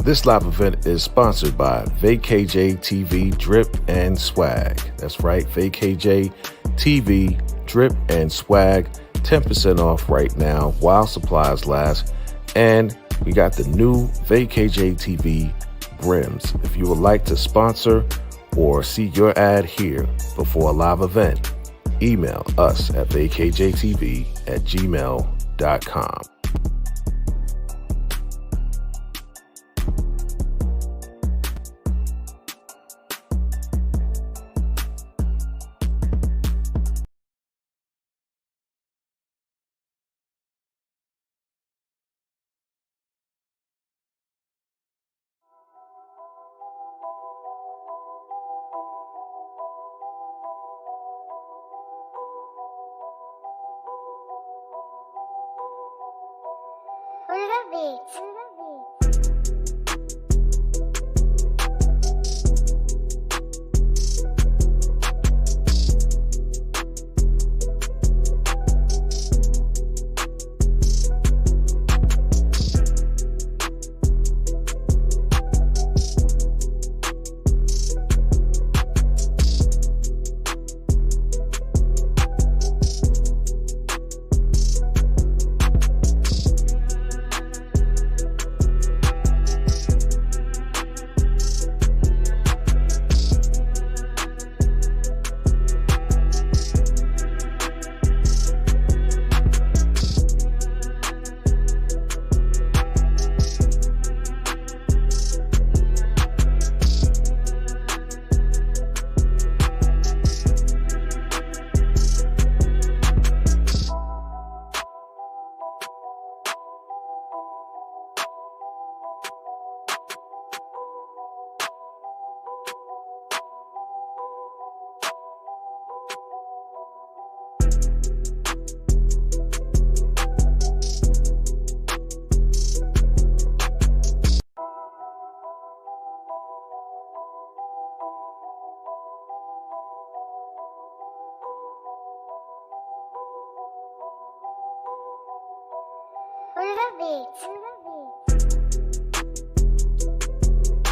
This live event is sponsored by VACAY-JayTV Drip and Swag. That's right, VACAY-JayTV Drip and Swag, 10% off right now while supplies last. And we got the new VACAY-JayTV brims. If you would like to sponsor or see your ad here before a live event, email us at VACAYJayTV@gmail.com.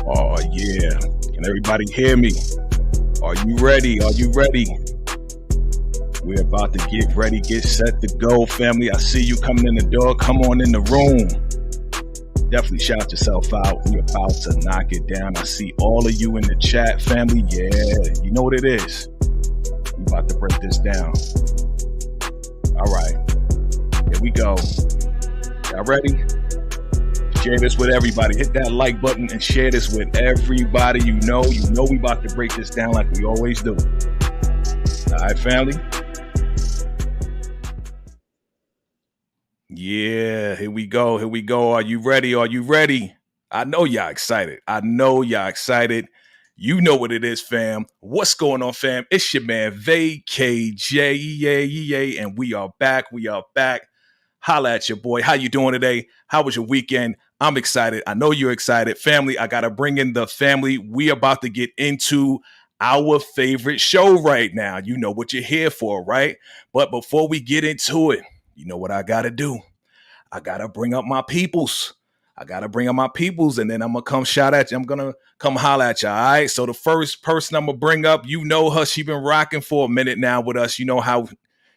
Oh yeah, can everybody hear me? Are you ready? Are you ready? We're about to get ready, get set to go, family. I see you coming in the door. Come on in the room. Definitely shout yourself out. We're about to knock it down. I see all of you in the chat, family. Yeah, you know what it is. We're about to break this down. All right, here we go. Y'all ready? Share this with everybody. Hit that like button and share this with everybody you know. You know we about to break this down like we always do. All right, family? Yeah, here we go. Here we go. Are you ready? Are you ready? I know y'all excited. I know y'all excited. You know what it is, fam. What's going on, fam? It's your man, VACAY-JAY, and we are back. We are back. Holla at your boy. How you doing today? How was your weekend? I'm excited. I know you're excited. Family, I got to bring in the family. We about to get into our favorite show right now. You know what you're here for, right? But before we get into it, you know what I got to do? I got to bring up my peoples. And then I'm going to come shout at you. I'm going to come holla at you, all right? So the first person I'm going to bring up, you know her. She been rocking for a minute now with us. You know how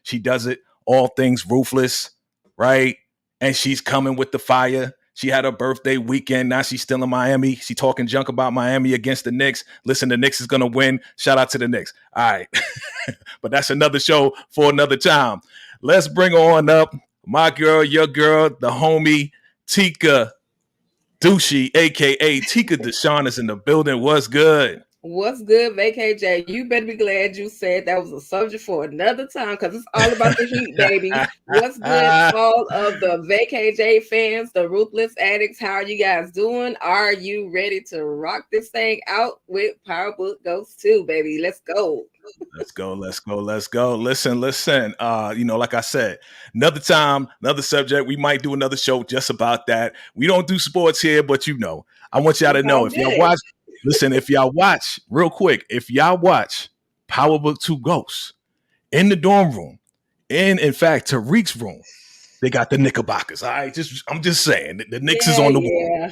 she does it. All things ruthless, right? And she's coming with the fire. She had her birthday weekend. Now she's still in Miami. She talking junk about Miami against the Knicks. Listen, the Knicks is going to win. Shout out to the Knicks. All right. But that's another show for another time. Let's bring on up my girl, your girl, the homie, Tika Douchey, a.k.a. Tika Deshawn is in the building. What's good? What's good, VACAY-Jay? You better be glad you said that was a subject for another time because it's all about the heat, baby. What's good, all of the VACAY-Jay fans, the ruthless addicts? How are you guys doing? Are you ready to rock this thing out with Power Book Ghost 2, baby? Let's go. Let's go, let's go, let's go. Listen. Like I said, another time, another subject. We might do another show just about that. We don't do sports here, but I want y'all to It's all know if y'all watch, if y'all watch real quick, if y'all watch Power Book 2 Ghosts in the dorm room, in fact, Tariq's room, they got the Knickerbockers. All right, I'm just saying the Knicks is on the wall.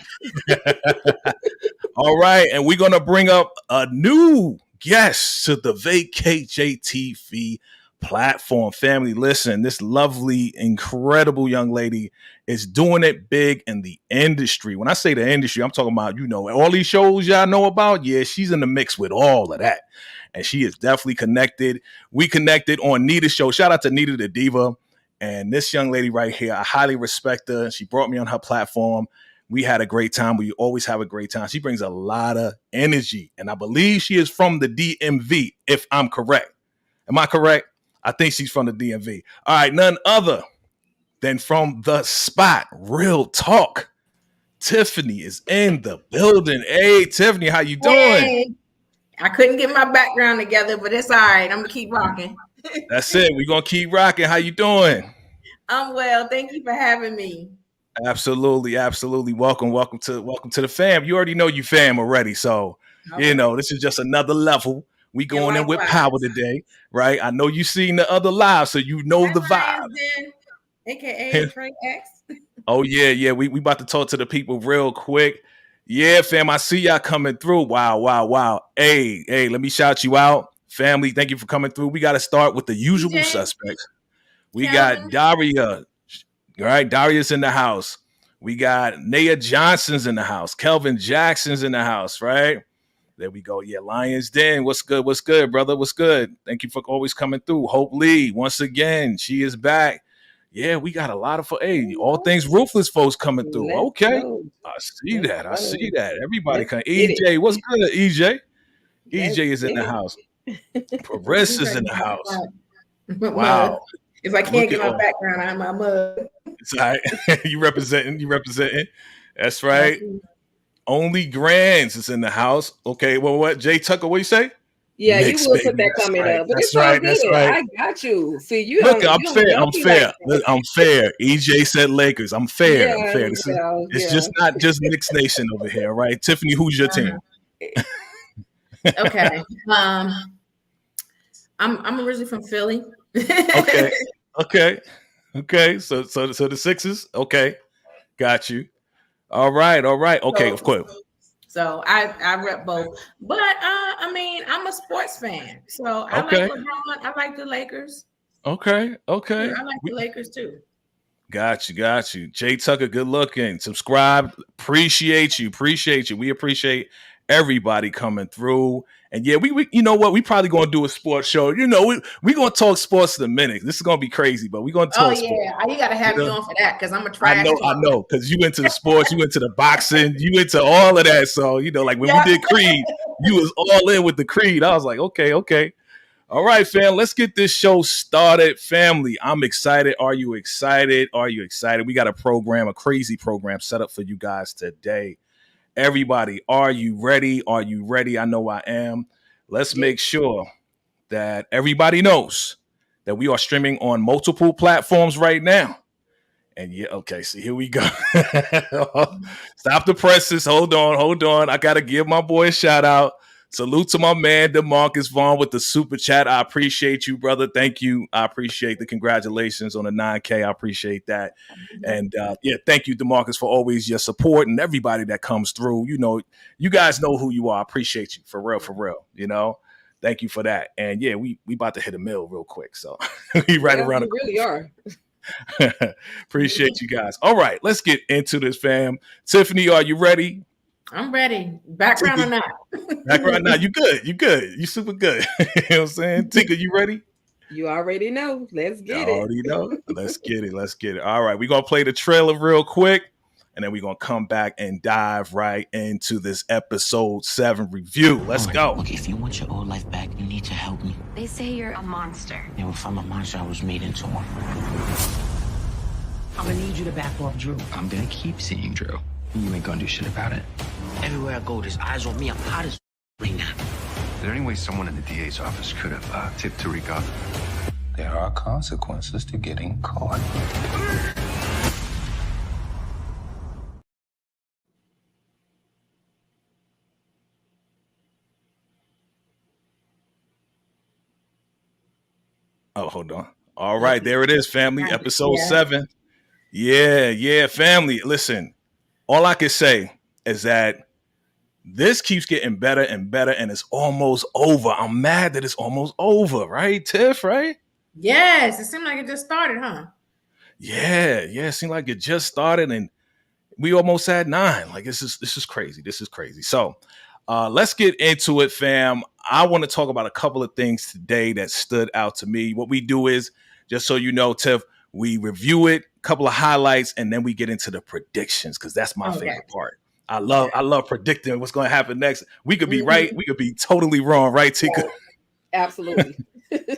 All right, and we're gonna bring up a new guest to the VACAY-JTV platform. Family, listen, this lovely, incredible young lady is doing it big in the industry. When I say the industry, I'm talking about, all these shows y'all know about. Yeah, she's in the mix with all of that. And she is definitely connected. We connected on Nita's show. Shout out to Nita the Diva. And this young lady right here, I highly respect her. She brought me on her platform. We had a great time. We always have a great time. She brings a lot of energy. And I believe she is from the DMV, if I'm correct. Am I correct? I think she's from the DMV. All right, none other than from the spot. Real talk. Tiffany is in the building. Hey, Tiffany, how you doing? Hey, I couldn't get my background together, but it's all right. I'm going to keep rocking. That's it. We're going to keep rocking. How you doing? I'm well. Thank you for having me. Absolutely, absolutely. Welcome to the fam. You already know you fam already, so this is just another level. We going in with power today, right? I know you seen the other live, so you know the vibe. AKA Trey X. Oh yeah. We about to talk to the people real quick. Yeah, fam. I see y'all coming through. Wow. Hey, let me shout you out, family. Thank you for coming through. We got to start with the usual suspects. We got Daria. All right, Daria's in the house. We got Naya Johnson's in the house. Kelvin Jackson's in the house, right? There we go. Yeah, Lions Den. What's good, brother? What's good? Thank you for always coming through. Hope Lee, once again, she is back. Yeah, we got a lot of all things ruthless folks coming through. Okay. I see that. Everybody come. EJ, what's good, EJ? EJ is in the house. Paris is in the house. Wow. If I can't get my background, I'm my mug. It's all right. You representing. That's right. Only Grands is in the house. Okay, well, what? Jay Tucker, what you say? Yeah, Mix, you will put that comment up. But it's right. That's right. I got you. See, you look. I'm fair. I'm fair. EJ said Lakers. I'm fair. It's just not just Knicks Nation over here, right? Tiffany, who's your team? Okay. I'm originally from Philly. Okay. So the Sixers. Okay, got you. All right. Okay, of course. So I rep both, but I'm a sports fan. So I like LeBron. I like the Lakers. Okay. I like the Lakers too. Got you. Jay Tucker, good looking. Subscribe. Appreciate you. We appreciate everybody coming through. And yeah, we you know what? We probably gonna do a sports show. We gonna talk sports in a minute. This is gonna be crazy, but we gonna talk. Sports. You gotta have me on for that because I'm a trash. I know, because you into the sports, you into the boxing, you into all of that. So like when we did Creed, you was all in with the Creed. I was like, okay. All right, fam, let's get this show started. Family, I'm excited. Are you excited? We got a crazy program set up for you guys today. Everybody, are you ready? I know I am. Let's make sure that everybody knows that we are streaming on multiple platforms right now. And so here we go. Stop the presses. Hold on. I got to give my boy a shout out. Salute to my man, DeMarcus Vaughn, with the super chat. I appreciate you, brother. Thank you. I appreciate the congratulations on the 9K. I appreciate that. And thank you, DeMarcus, for always your support and everybody that comes through. You guys know who you are. I appreciate you for real. Thank you for that. And we about to hit a mill real quick. So we around the really are. Appreciate you guys. All right, let's get into this, fam. Tiffany, are you ready? I'm ready. Background or not? Background now. You good. You super good. You know what I'm saying? Tinker, you ready? You already know. Let's get it. Already know. Let's get it. All right. We're going to play the trailer real quick. and then we're going to come back and dive right into this episode 7 review. Let's go. Look, if you want your old life back, you need to help me. They say you're a monster. And if I'm a monster, I was made into one. I'm gonna need you to back off Drew. I'm gonna keep seeing Drew. You ain't gonna do shit about it. Everywhere I go, there's eyes on me. I'm hot as right now. Is there any way someone in the DA's office could have tipped Tariq off? There are consequences to getting caught. Oh, hold on. All right, there it is, family. Episode 7. Yeah, family. Listen, all I can say is that this keeps getting better and better, and it's almost over. I'm mad that it's almost over, right, Tiff, right? Yes, it seemed like it just started, huh? Yeah, it seemed like it just started, and we almost had 9. Like, this is crazy. This is crazy. So let's get into it, fam. I want to talk about a couple of things today that stood out to me. What we do is, just so you know, Tiff, we review it, a couple of highlights, and then we get into the predictions, because that's my favorite part. I love predicting what's going to happen next. We could be right. We could be totally wrong, right, Tika? Oh, absolutely.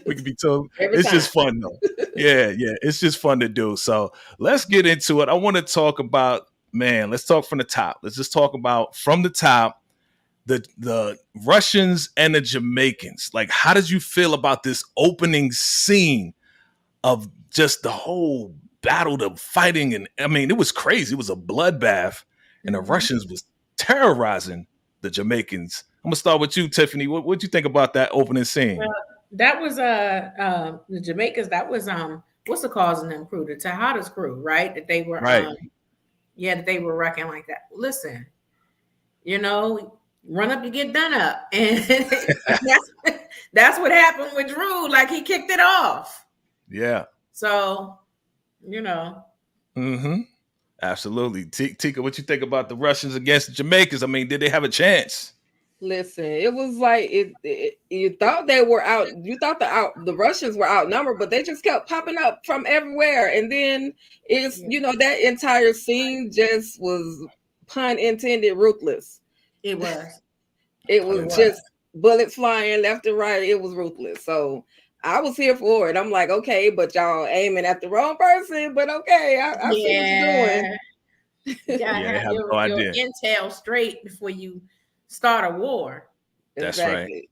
We could be told. It's just fun, though. Yeah. It's just fun to do. So let's get into it. I want to talk about, let's talk from the top. Let's just talk about from the top, the Russians and the Jamaicans. Like, how did you feel about this opening scene of just the whole battle, the fighting? And I mean, it was crazy. It was a bloodbath, and the Russians was terrorizing the Jamaicans. I'm gonna start with you, Tiffany. What'd you think about that opening scene? Well, that was the Jamaicans. That was what's the cause in them crew? The Tejada's crew, right? That they were that they were wrecking like that. Listen, run up, you get done up, and that's what happened with Drew. Like, he kicked it off. Yeah. So, Absolutely. Tika, what you think about the Russians against the Jamaicans? I mean, did they have a chance? Listen, it was like you thought they were out. You thought the Russians were outnumbered, but they just kept popping up from everywhere. And then it's that entire scene just was, pun intended, ruthless. It was. It was just bullets flying left and right. It was ruthless. So I was here for it. I'm like, okay, but y'all aiming at the wrong person. But okay, I see what you're doing. You gotta have your intel straight before you start a war. That's right.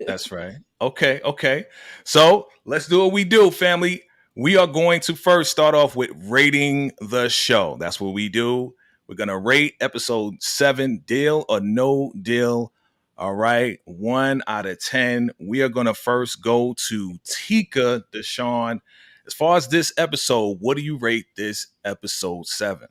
That's right. Okay. So let's do what we do, family. We are going to first start off with rating the show. That's what we do. We're going to rate episode 7, deal or no deal. All right. 1 out of 10. We are going to first go to Tika Deshawn. As far as this episode, what do you rate this episode 7?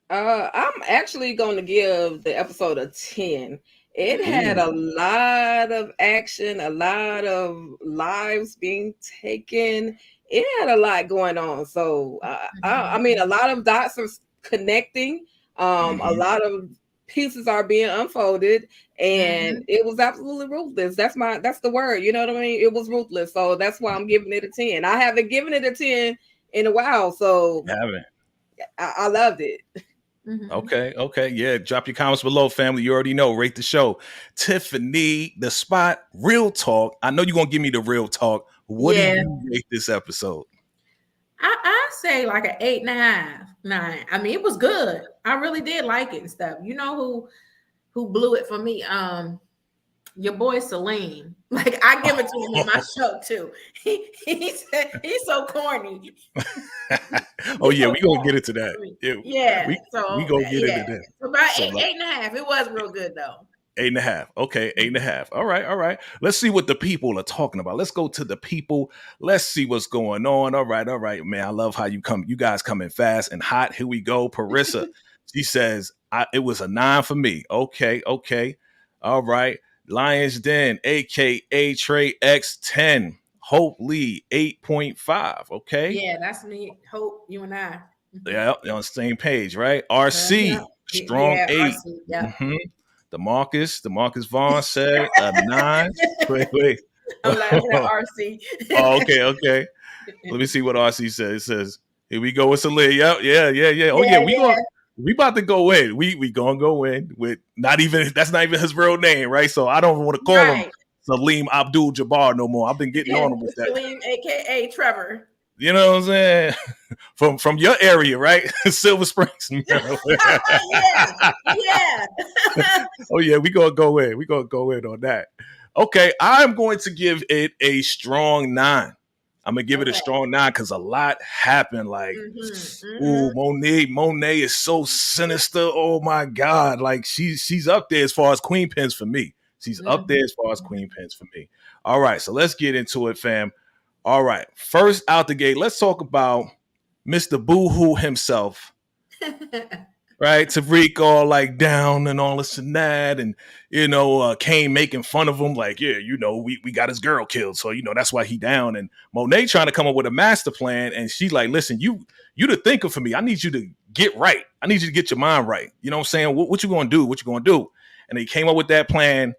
I'm actually going to give the episode a 10. It had a lot of action, a lot of lives being taken. It had a lot going on. So, I mean, a lot of dots are connecting. A lot of pieces are being unfolded, and it was absolutely ruthless. That's the word. You know what I mean? It was ruthless. So that's why I'm giving it a 10. I haven't given it a 10 in a while. So I loved it. Okay. Yeah. Drop your comments below, family. You already know. Rate the show. Tiffany, the spot, real talk. I know you're going to give me the real talk. What do you rate this episode? I say like an 8.5, 9. I mean, it was good. I really did like it and stuff. You know who blew it for me? Your boy Salim. Like, I give it to him on my show too. He's so corny. Oh yeah, we gonna get into that. We gonna get into that. About 8.5. It was real good though. 8.5. Okay, 8.5. All right. Let's see what the people are talking about. Let's go to the people. Let's see what's going on. All right, man. I love how you guys coming fast and hot. Here we go. Parissa, she says it was a 9 for me. Okay. All right. Lions Den, aka Trey X 10. Hope Lee 8.5. Okay. Yeah, that's me. Hope, you and I. Yeah, on the same page, right? RC, strong 8. RC, yeah. DeMarcus Vaughn said a 9. Wait. I'm laughing at RC. Oh, okay. Let me see what RC says. It says, here we go with Salir. Yeah. Oh, yeah. we about to go in. We gonna go in with that's not even his real name, right? So I don't want to call him Salim Abdul Jabbar no more. I've been getting on him with that. Salim, aka Trevor. You know what I'm saying? From your area, right? Silver Springs, Maryland. yeah. Oh yeah, we gonna go in. We gonna go in on that. Okay, I'm going to give it a strong 9. I'm gonna give it a strong 9 because a lot happened. Like, ooh, Monet is so sinister. Oh my God, like she's up there as far as queen pins for me. She's up there as far as queen pins for me. All right, so let's get into it, fam. All right, first out the gate, let's talk about Mr. Boo-Hoo himself. Right, Tariq all like down and all this and that, and Kane making fun of him, like, yeah, we got his girl killed, so that's why he down. And Monet trying to come up with a master plan, and she's like, listen, you the thinker for me. I need you to get right. I need you to get your mind right. You know what I'm saying? What you gonna do? What you gonna do? And they came up with that plan.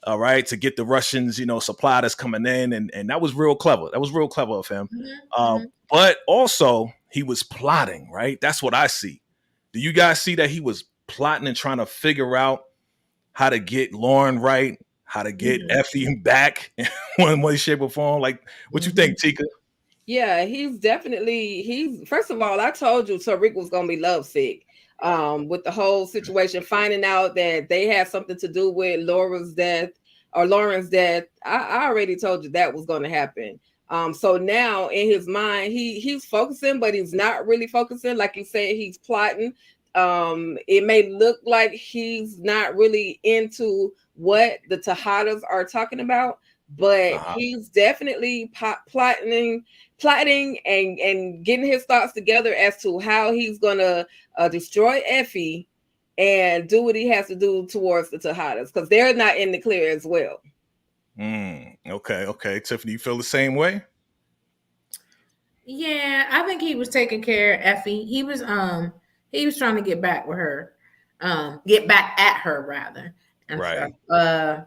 All right, to get the Russians, supply that's coming in, and that was real clever. That was real clever of him. But also he was plotting, right? That's what I see. Do you guys see that he was plotting and trying to figure out how to get Lauren right, how to get Effie back in one way, shape, or form? Like, what you think, Tika? Yeah, he's first of all, I told you Tariq was gonna be lovesick. With the whole situation, finding out that they had something to do with Lauren's death. I already told you that was going to happen. So now in his mind, he's focusing, but he's not really focusing. Like you said, he's plotting. It may look like he's not really into what the Tejadas are talking about, but he's definitely plotting and getting his thoughts together as to how he's gonna destroy Effie and do what he has to do towards the Tejadas, because they're not in the clear as well. Okay. Tiffany, you feel the same way? Yeah, I think he was taking care of Effie. He was trying to get back with her, get back at her rather. And right. So,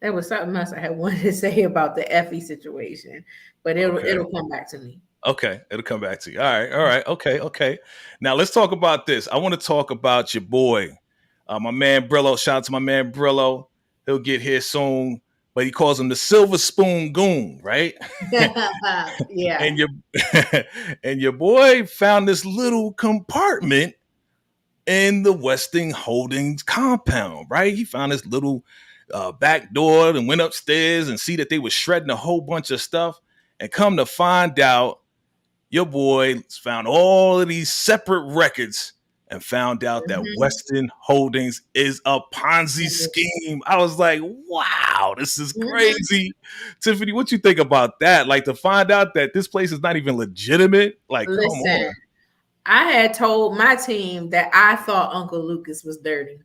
there was something else I had wanted to say about the Effie situation, but it'll come back to me. Okay, it'll come back to you. All right. Okay. Now let's talk about this. I want to talk about your boy, my man Brillo. Shout out to my man Brillo. He'll get here soon, but he calls him the Silver Spoon Goon, right? Yeah. And your boy found this little compartment in the Westing Holdings compound, right? He found this little back door and went upstairs and see that they were shredding a whole bunch of stuff. And come to find out, your boy found all of these separate records and found out that Westing Holdings is a Ponzi scheme. I was like, wow, this is crazy. Tiffany, what you think about that? Like, to find out that this place is not even legitimate? Like, listen, come on. I had told my team that I thought Uncle Lucas was dirty.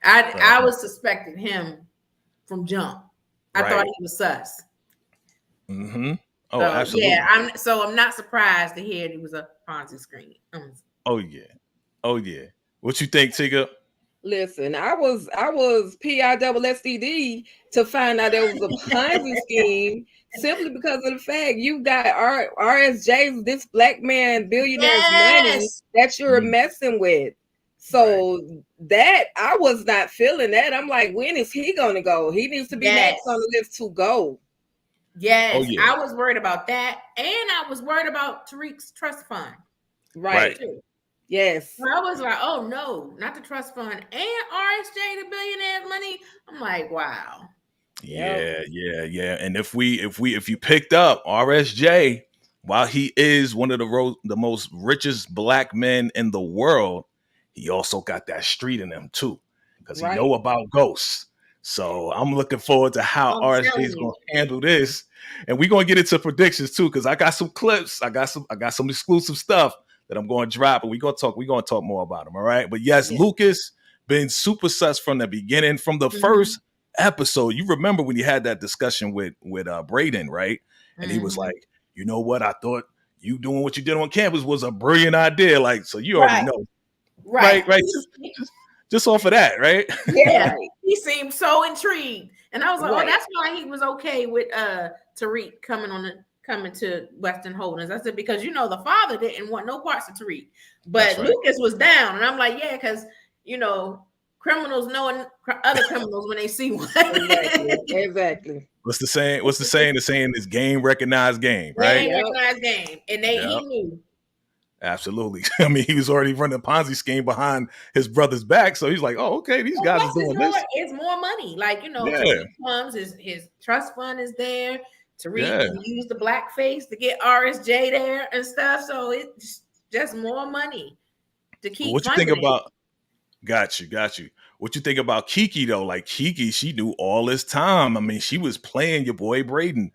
I was suspecting him from jump. I thought he was sus. Oh, so, absolutely. Yeah, I'm not surprised to hear it was a Ponzi scheme. Oh yeah. What you think, Tika? Listen, I was PISSDD to find out there was a Ponzi scheme simply because of the fact you got RSJ's, this black man billionaire's money that you're messing with. So that I was not feeling that. I'm like, when is he gonna go? He needs to be next on the list to go. Yes, oh, yeah. I was worried about that, and I was worried about Tariq's trust fund. Right. Yes. So I was like, oh no, not the trust fund and RSJ, the billionaire's money. I'm like, wow. Yeah. And if you picked up RSJ, while he is one of the most richest black men in the world, he also got that street in him too, because he know about ghosts. So I'm looking forward to how RSJ is going to handle this, and we're going to get into predictions too, because I got some clips, I got some exclusive stuff that I'm going to drop, and we're going to talk more about him. All right, but yes, Lucas been super sus from the beginning, from the first episode. You remember when you had that discussion with Braden, right? And he was like, you know what? I thought you doing what you did on campus was a brilliant idea. Like, so you already know, right? Just off of that, right? Yeah, he seemed so intrigued, and I was like, "Oh, that's why he was okay with Tariq coming coming to Western Holdings. I said, because you know the father didn't want no parts of Tariq, but That's right. Lucas was down, and I'm like, yeah, because you know criminals knowing other criminals when they see one. Exactly. What's the saying? What's the saying? The saying is game recognized game, right? Game recognized game, and he knew. Absolutely. I mean, he was already running a Ponzi scheme behind his brother's back, so he's like, "Oh, okay, these guys are doing this. It's more money, like you know, Tariq comes, his trust fund is there. Tariq can use the blackface to get RSJ there and stuff, so it's just more money to keep. What you think about? Got you. What you think about Kiki though? Like Kiki, she knew all this time. I mean, she was playing your boy Braden,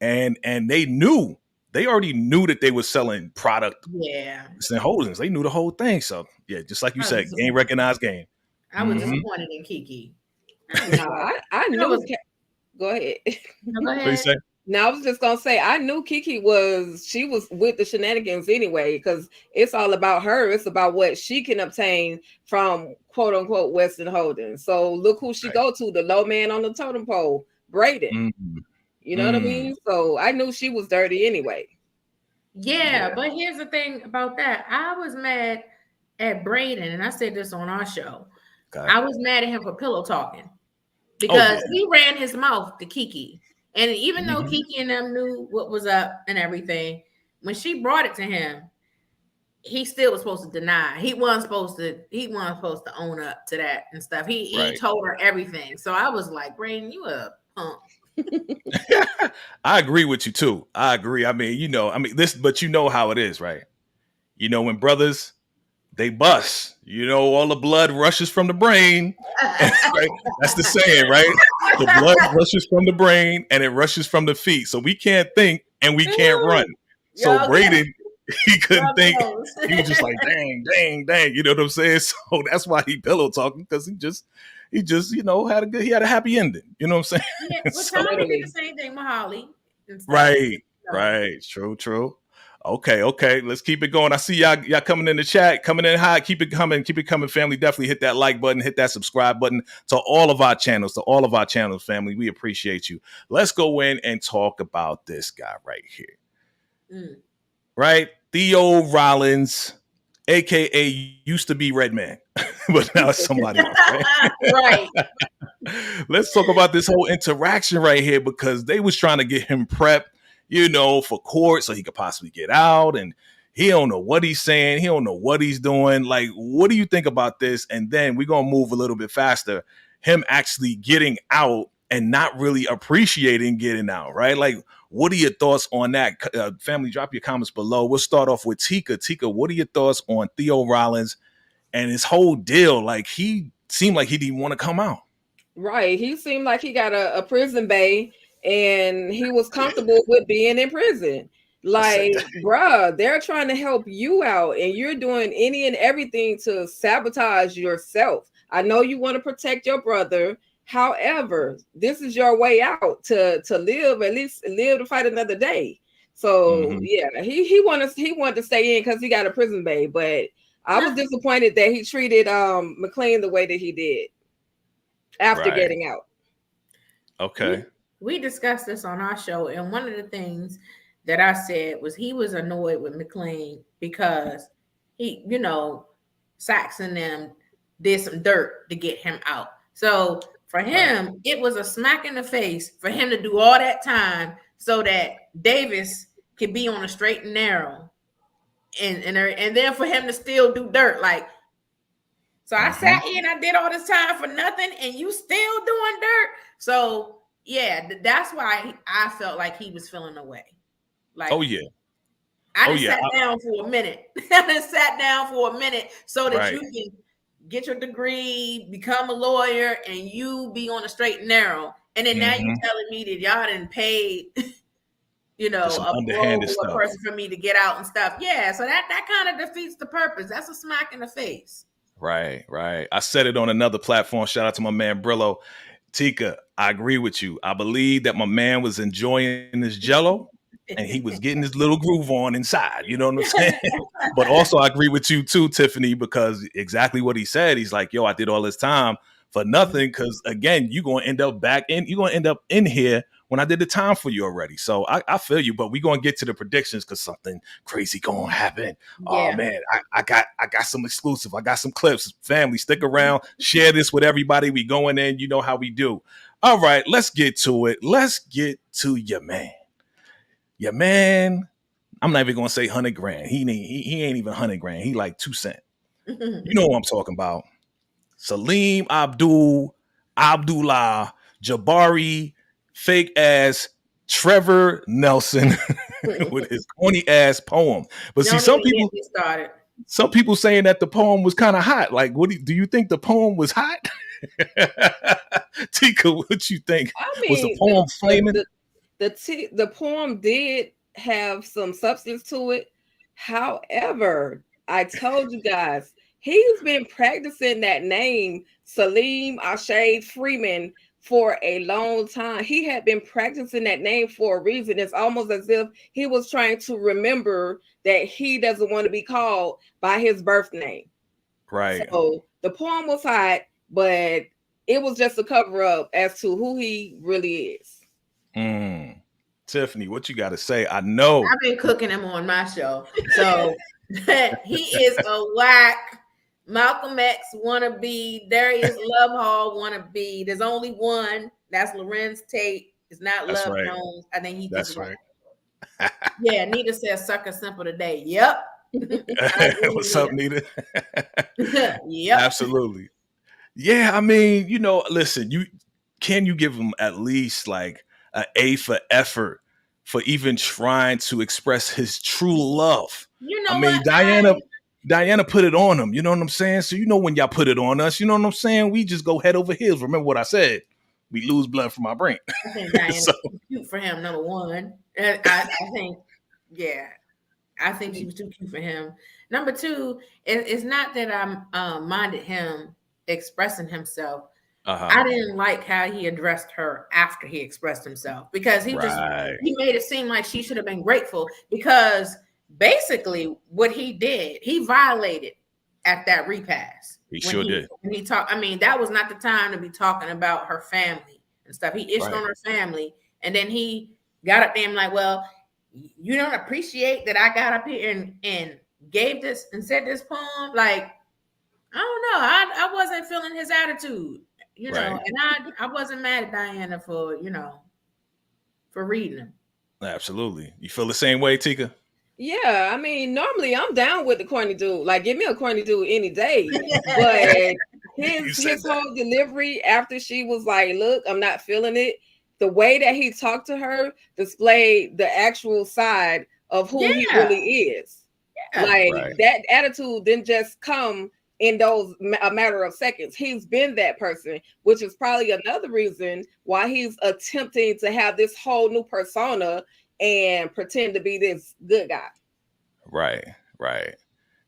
and they already knew that they were selling product. Yeah, and holdings. They knew the whole thing. So yeah, just like you said, game recognized game. I was disappointed in Kiki. I knew. Go ahead. No, go ahead. Now I was just gonna say I knew Kiki was with the shenanigans anyway, because it's all about her. It's about what she can obtain from quote unquote Western Holdings. So look who she go to, the low man on the totem pole, Braden. You know what I mean? So I knew she was dirty anyway. Yeah, but here's the thing about that. I was mad at Braden, and I said this on our show. I was mad at him for pillow talking because he ran his mouth to Kiki. And even though Kiki and them knew what was up and everything, when she brought it to him, he still was supposed to deny. He wasn't supposed to own up to that and stuff. He told her everything. So I was like, Braden, you a punk. I agree with you too. I agree. I mean, but you know how it is, right? You know, when brothers, they bust, all the blood rushes from the brain. Right? That's the saying, right? The blood rushes from the brain and it rushes from the feet. So we can't think and we can't run. So Braden, he couldn't think. He was just like, dang. You know what I'm saying? So that's why he pillow talking, because he just he had a happy ending. You know what I'm saying? Yeah, well, Tommy did the same thing with Holly. Right. True. Okay. Let's keep it going. I see y'all coming in the chat, coming in hot. Keep it coming, family. Definitely hit that like button, hit that subscribe button to all of our channels, family. We appreciate you. Let's go in and talk about this guy right here. Right? Theo Rollins, aka used to be Redman, but now it's somebody else. Right? Let's talk about this whole interaction right here, because they was trying to get him prepped, for court so he could possibly get out, and he don't know what he's saying. He don't know what he's doing. Like, what do you think about this? And then we're going to move a little bit faster. Him actually getting out and not really appreciating getting out, right? Like, what are your thoughts on that? Family, drop your comments below. We'll start off with Tika. Tika, what are your thoughts on Theo Rollins and his whole deal? Like, he seemed like he didn't want to come out. Right. He seemed like he got a prison bay, and he was comfortable with being in prison. Like, bruh, they're trying to help you out, and you're doing any and everything to sabotage yourself. I know you want to protect your brother. However, this is your way out to live, at least live to fight another day. So yeah, he wanted to stay in because he got a prison bay, but I was disappointed that he treated McLean the way that he did after getting out. Okay. We discussed this on our show, and one of the things that I said was he was annoyed with McLean because he, Sachs and them did some dirt to get him out. So for him, it was a smack in the face for him to do all that time so that Davis could be on a straight and narrow, and then for him to still do dirt. Like, so I sat here and I did all this time for nothing, and you still doing dirt. So yeah, that's why I felt like he was feeling away. Like, I just sat down for a minute. So that you can get your degree, become a lawyer, and you be on a straight and narrow. And then now you're telling me that y'all didn't pay, a person for me to get out and stuff. Yeah, so that kind of defeats the purpose. That's a smack in the face. Right. I said it on another platform. Shout out to my man Brillo. Tika, I agree with you. I believe that my man was enjoying his Jello and he was getting his little groove on inside. You know what I'm saying? But also I agree with you too, Tiffany, because exactly what he said. He's like, yo, I did all this time for nothing. Because again, you're going to end up in here when I did the time for you already. So I feel you, but we're gonna get to the predictions because something crazy gonna happen. Oh man, I got some exclusive. I got some clips. Family, stick around, share this with everybody. We going in, you know how we do. All right, let's get to it. Let's get to your man. Your man, I'm not even gonna say 100 grand. He ain't even 100 grand. He like 2 cents. You know what I'm talking about. Salim Abdullah Jabari, fake ass Trevor Nelson with his corny ass poem. But see, some people saying that the poem was kind of hot. Like, do you think the poem was hot? Tika, what you think? I mean, was the poem flaming? The poem did have some substance to it. However, I told you guys, he's been practicing that name, Salim Ashayd Freeman, for a long time. He had been practicing that name for a reason. It's almost as if he was trying to remember that he doesn't want to be called by his birth name. Right. So the poem was hot, but it was just a cover up as to who he really is. Tiffany, what you got to say? I know I've been cooking him on my show, so he is a whack Malcolm X wannabe, Darius Love Hall wannabe. There's only one. That's Lorenz Tate. It's not That's Love right. Jones. I think That's right. Yeah, Nita says sucker simple today. Yep. What's up, Nita? Yep. Absolutely. Yeah, I mean, you know, listen, can you give him at least like an A for effort for even trying to express his true love? You know, I mean, Diana put it on him. You know what I'm saying? So you know when y'all put it on us, you know what I'm saying? We just go head over heels. Remember what I said? We lose blood from our brain. I think Diana's too cute for him, number one. And I think, yeah, I think she was too cute for him. Number two, it's not that I minded him expressing himself. I didn't like how he addressed her after he expressed himself, because he made it seem like she should have been grateful, because basically what he did, he violated at that repass. He sure did. When he talked, I mean, that was not the time to be talking about her family and stuff. He ished on her family, and then he got up there and like, well, you don't appreciate that I got up here and gave this and said this poem. Like, I don't know. I wasn't feeling his attitude, you know, and I wasn't mad at Diana for, you know, for reading him. Absolutely. You feel the same way, Tika? Yeah, I mean, normally I'm down with the corny dude. Like, give me a corny dude any day. But his whole delivery after she was like, look, I'm not feeling it. The way that he talked to her displayed the actual side of who he really is. Yeah, like that attitude didn't just come in a matter of seconds. He's been that person, which is probably another reason why he's attempting to have this whole new persona and pretend to be this good guy. Right.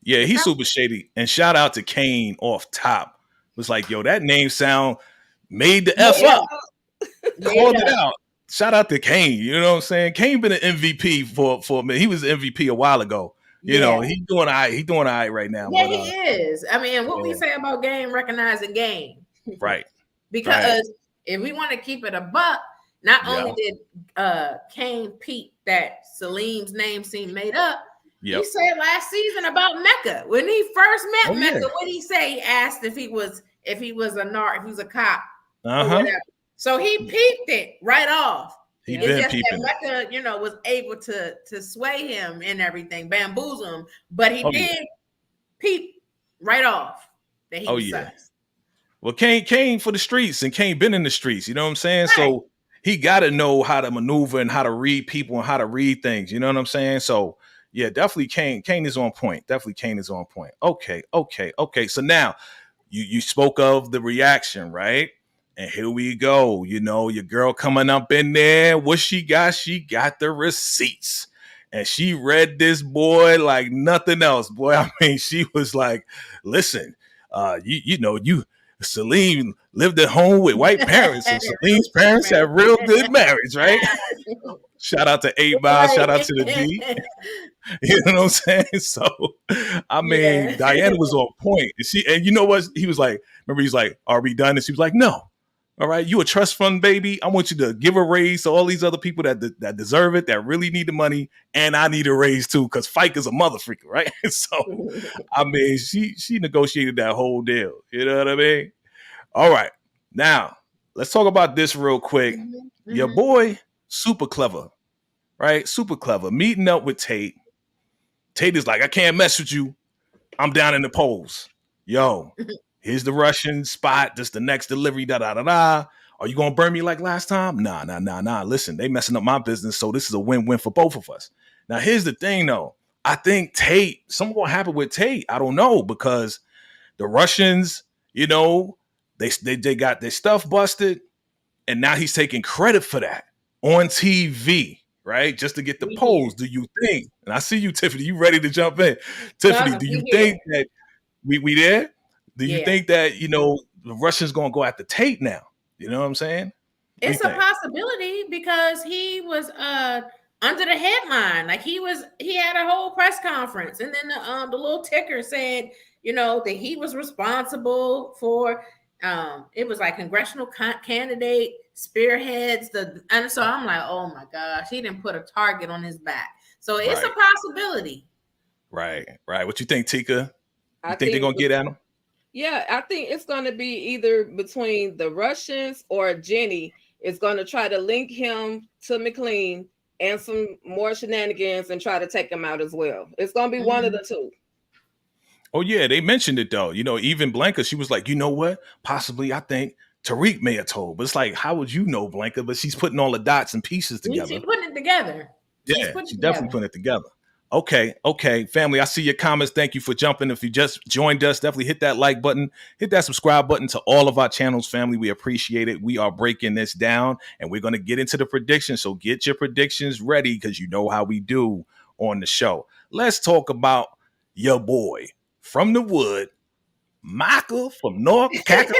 Yeah, he's super shady. And shout out to Kane off top. It was like, yo, that name sound made the F up. Called it out. Shout out to Kane. You know what I'm saying? Kane been an MVP for a minute. He was an MVP a while ago. You know, he's doing all right. He's doing all right right now. Yeah, he is. I mean, what we say about game, recognizing game. Right. Because if we want to keep it a buck, not only did Kane peep that Salim's name seemed made up, he said last season about Mecca. When he first met Mecca, what did he say? He asked if he was a narc, if he was a cop, or whatever. So he peeped it right off. He been peeping. Mecca, you know, was able to sway him and everything, bamboozle him, but he did peep right off that he was sus. Well, Kane for the streets, and Kane been in the streets. You know what I'm saying? Right. So he got to know how to maneuver and how to read people and how to read things. You know what I'm saying? So yeah, definitely Kane is on point. Definitely Kane is on point. Okay. So now you spoke of the reaction, right? And here we go. You know, your girl coming up in there. What she got? She got the receipts. And she read this boy like nothing else. Boy, I mean, she was like, listen, Salim lived at home with white parents, and Salim's parents had real good marriage, right? Shout out to 8 Mile, shout out to the D. You know what I'm saying? So, I mean, Diana was on point. And you know what? He was like, remember, he's like, are we done? And she was like, no, All right, you a trust fund baby. I want you to give a raise to all these other people that deserve it, that really need the money, and I need a raise too, because Fike is a motherfucker, right? So, I mean, she negotiated that whole deal. You know what I mean? All right, now let's talk about this real quick. Your boy, super clever, right? Super clever. Meeting up with Tate. Tate is like, I can't mess with you. I'm down in the polls. Yo, here's the Russian spot. This the next delivery. Da da da da. Are you gonna burn me like last time? Nah. Listen, they messing up my business, so this is a win-win for both of us. Now, here's the thing, though. I think Tate, something gonna happen with Tate. I don't know, because the Russians, you know, they got their stuff busted, and now he's taking credit for that on TV, right? Just to get the polls. Do you think? And I see you, Tiffany. You ready to jump in? Tiffany, do you think that we there? Do you think that, you know, the Russians gonna go after Tate now? You know what I'm saying? It's a possibility, because he was under the headline. Like he had a whole press conference, and then the little ticker said, you know, that he was responsible for it was like congressional candidate spearheads and so I'm like, oh my gosh, he didn't put a target on his back. So it's a possibility. Right. What you think, Tika? You think they're gonna get at him? Yeah, I think it's going to be either between the Russians or Jenny is going to try to link him to McLean and some more shenanigans and try to take him out as well. It's going to be one of the two. Oh, yeah, they mentioned it, though. You know, even Blanca, she was like, you know what? Possibly, I think Tariq may have told. But it's like, how would you know, Blanca? But she's putting all the dots and pieces together. She's putting it together. She's definitely putting it together. Okay, family, I see your comments. Thank you for jumping. If you just joined us, definitely hit that like button, hit that subscribe button to all of our channels, family. We appreciate it. We are breaking this down, and we're going to get into the predictions. So get your predictions ready, because you know how we do on the show. Let's talk about your boy from the wood, Michael from North Carolina.